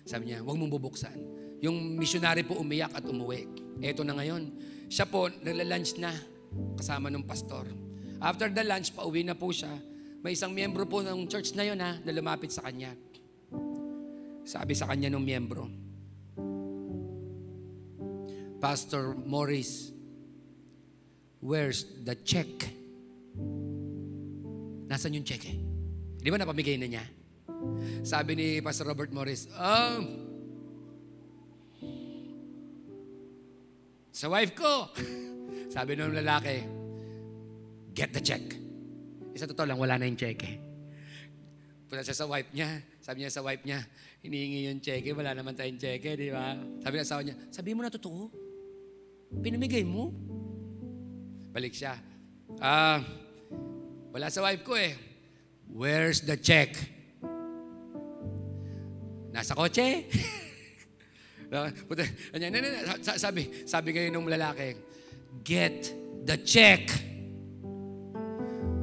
Sabi niya, huwag mong bubuksan. Yung missionary po umiyak at umuwi. Eto na ngayon. Siya po, nagla-lunch na kasama ng pastor. After the lunch, pauwi na po siya. May isang miyembro po ng church na yun na lumapit sa kanya. Sabi sa kanya ng miyembro, Pastor Morris, where's the check? Nasaan yung check eh? Di ba napamigay na niya? Sabi ni Pastor Robert Morris, sa wife ko. Sabi ng lalaki, get the check. Isa totoo lang, wala na yung cheque. Punta siya sa wife niya. Sabi niya sa wife niya, hinihingi yung cheque, wala naman tayong cheque, di ba? Sabi ng asawa niya, sabi mo na totoo? Pinamigay mo? Balik siya. Wala sa wife ko eh. Where's the check? Nasa kotse? Sabi ngayon ng lalaki, get the check.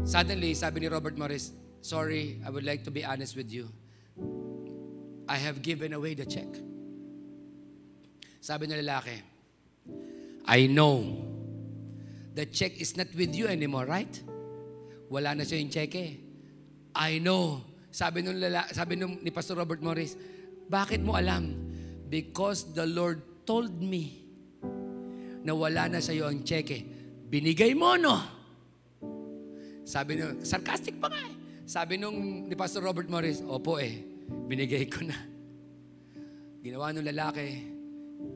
Suddenly, sabi ni Robert Morris, sorry, I would like to be honest with you. I have given away the check. Sabi ng lalaki, I know the check is not with you anymore, right? Wala na siya yung check eh. I know. Sabi ni Pastor Robert Morris, bakit mo alam? Because the Lord told me na wala na sa iyo ang cheque. Binigay mo, no? Sabi nung, sarcastic pa nga eh. Sabi ni Pastor Robert Morris, opo eh, binigay ko na. Ginawa nung lalaki,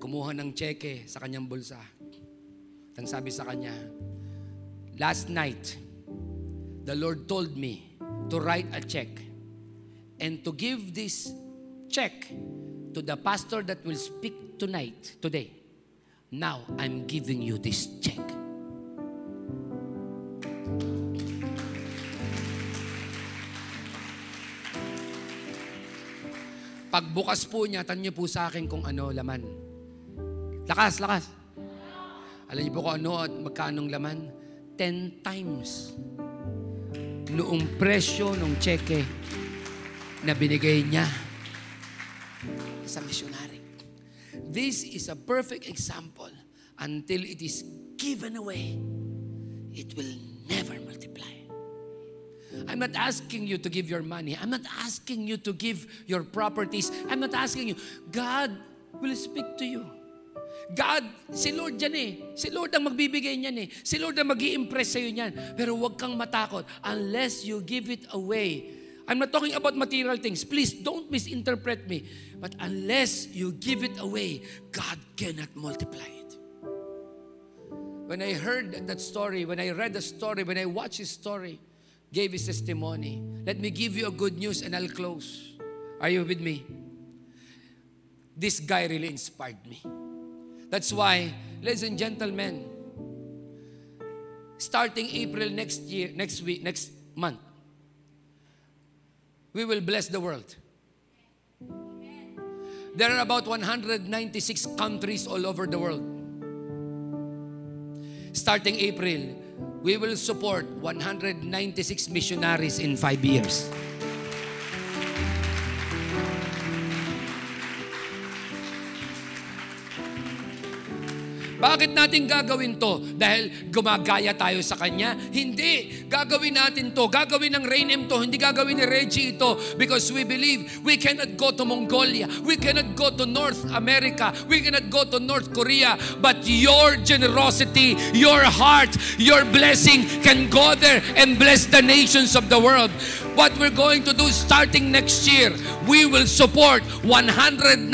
kumuha ng cheque sa kanyang bulsa. Ang sabi sa kanya, last night, the Lord told me to write a check and to give this check to the pastor that will speak today. Now, I'm giving you this check. Pagbukas po niya, tanong niyo po sa akin kung ano laman. Lakas. Alam niyo po kung ano at magkanong laman? 10 times noong presyo ng cheque na binigay niya sa missionary. This is a perfect example until it is given away. it will never multiply. I'm not asking you to give your money. I'm not asking you to give your properties. I'm not asking you. God will speak to you. God, si Lord yan eh. Si Lord ang magbibigay niyan eh. Si Lord ang mag-i-impress sa'yo niyan. Pero huwag kang matakot unless you give it away. I'm not talking about material things. Please, don't misinterpret me. But unless you give it away, God cannot multiply it. When I heard that story, when I read the story, when I watched his story, gave his testimony, let me give you a good news and I'll close. Are you with me? This guy really inspired me. That's why, ladies and gentlemen, starting April next month, we will bless the world. There are about 196 countries all over the world. Starting April, we will support 196 missionaries in 5 years. Bakit natin gagawin to? Dahil gumagaya tayo sa Kanya? Hindi. Gagawin natin to. Gagawin ng Rainem to. Hindi gagawin ni Reggie ito. Because we believe we cannot go to Mongolia. We cannot go to North America. We cannot go to North Korea. But your generosity, your heart, your blessing can go there and bless the nations of the world. What we're going to do starting next year, we will support 196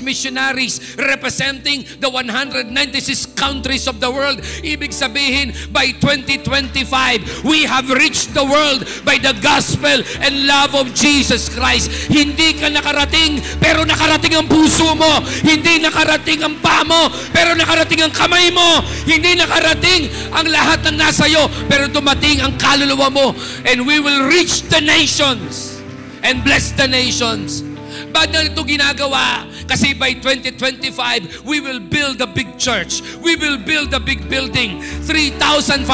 missionaries representing the 196 countries of the world. Ibig sabihin, by 2025, we have reached the world by the gospel and love of Jesus Christ. Hindi ka nakarating, pero nakarating ang puso mo. Hindi nakarating ang paa mo, pero nakarating ang kamay mo. Hindi nakarating ang lahat ng nasa iyo, pero dumating ang kaluluwa mo. And we will reach the nations and bless the nations. Ba't na ito ginagawa? Kasi by 2025, we will build a big church. We will build a big building. 3,500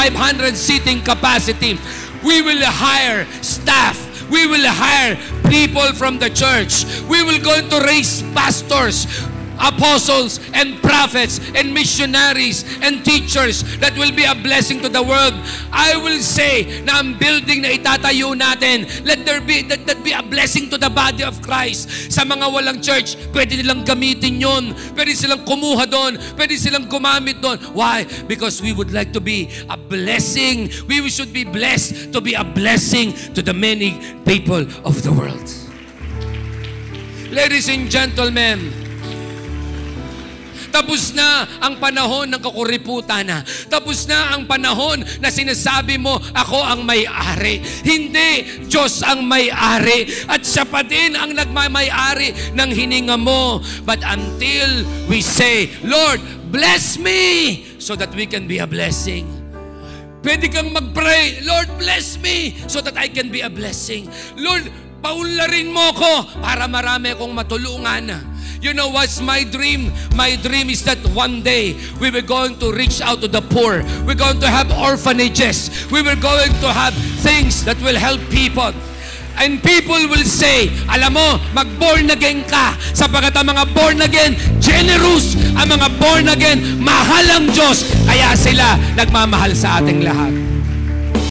seating capacity. We will hire staff. We will hire people from the church. We will going to raise pastors, apostles and prophets and missionaries and teachers that will be a blessing to the world. I will say na ang building na itatayo natin, let that be a blessing to the body of Christ. Sa mga walang church, pwede nilang gamitin yon. Pwede silang kumuha doon. Pwede silang gumamit doon. Why? Because we would like to be a blessing. We should be blessed to be a blessing to the many people of the world. Ladies and gentlemen, tapos na ang panahon ng kakuriputan na. Tapos na ang panahon na sinasabi mo, ako ang may-ari. Hindi, Diyos ang may-ari. At siya pa din ang nagmamay-ari ng hininga mo. But until we say, Lord, bless me so that we can be a blessing. Pwede kang mag-pray, Lord, bless me so that I can be a blessing. Lord, paunlarin mo ko para marami akong matulungan. You know what's my dream? My dream is that one day we were going to reach out to the poor. We're going to have orphanages. We were going to have things that will help people. And people will say, alam mo, mag-born again ka. Sapagkat ang mga born again, generous. Ang mga born again, mahal ang Diyos. Kaya sila nagmamahal sa ating lahat.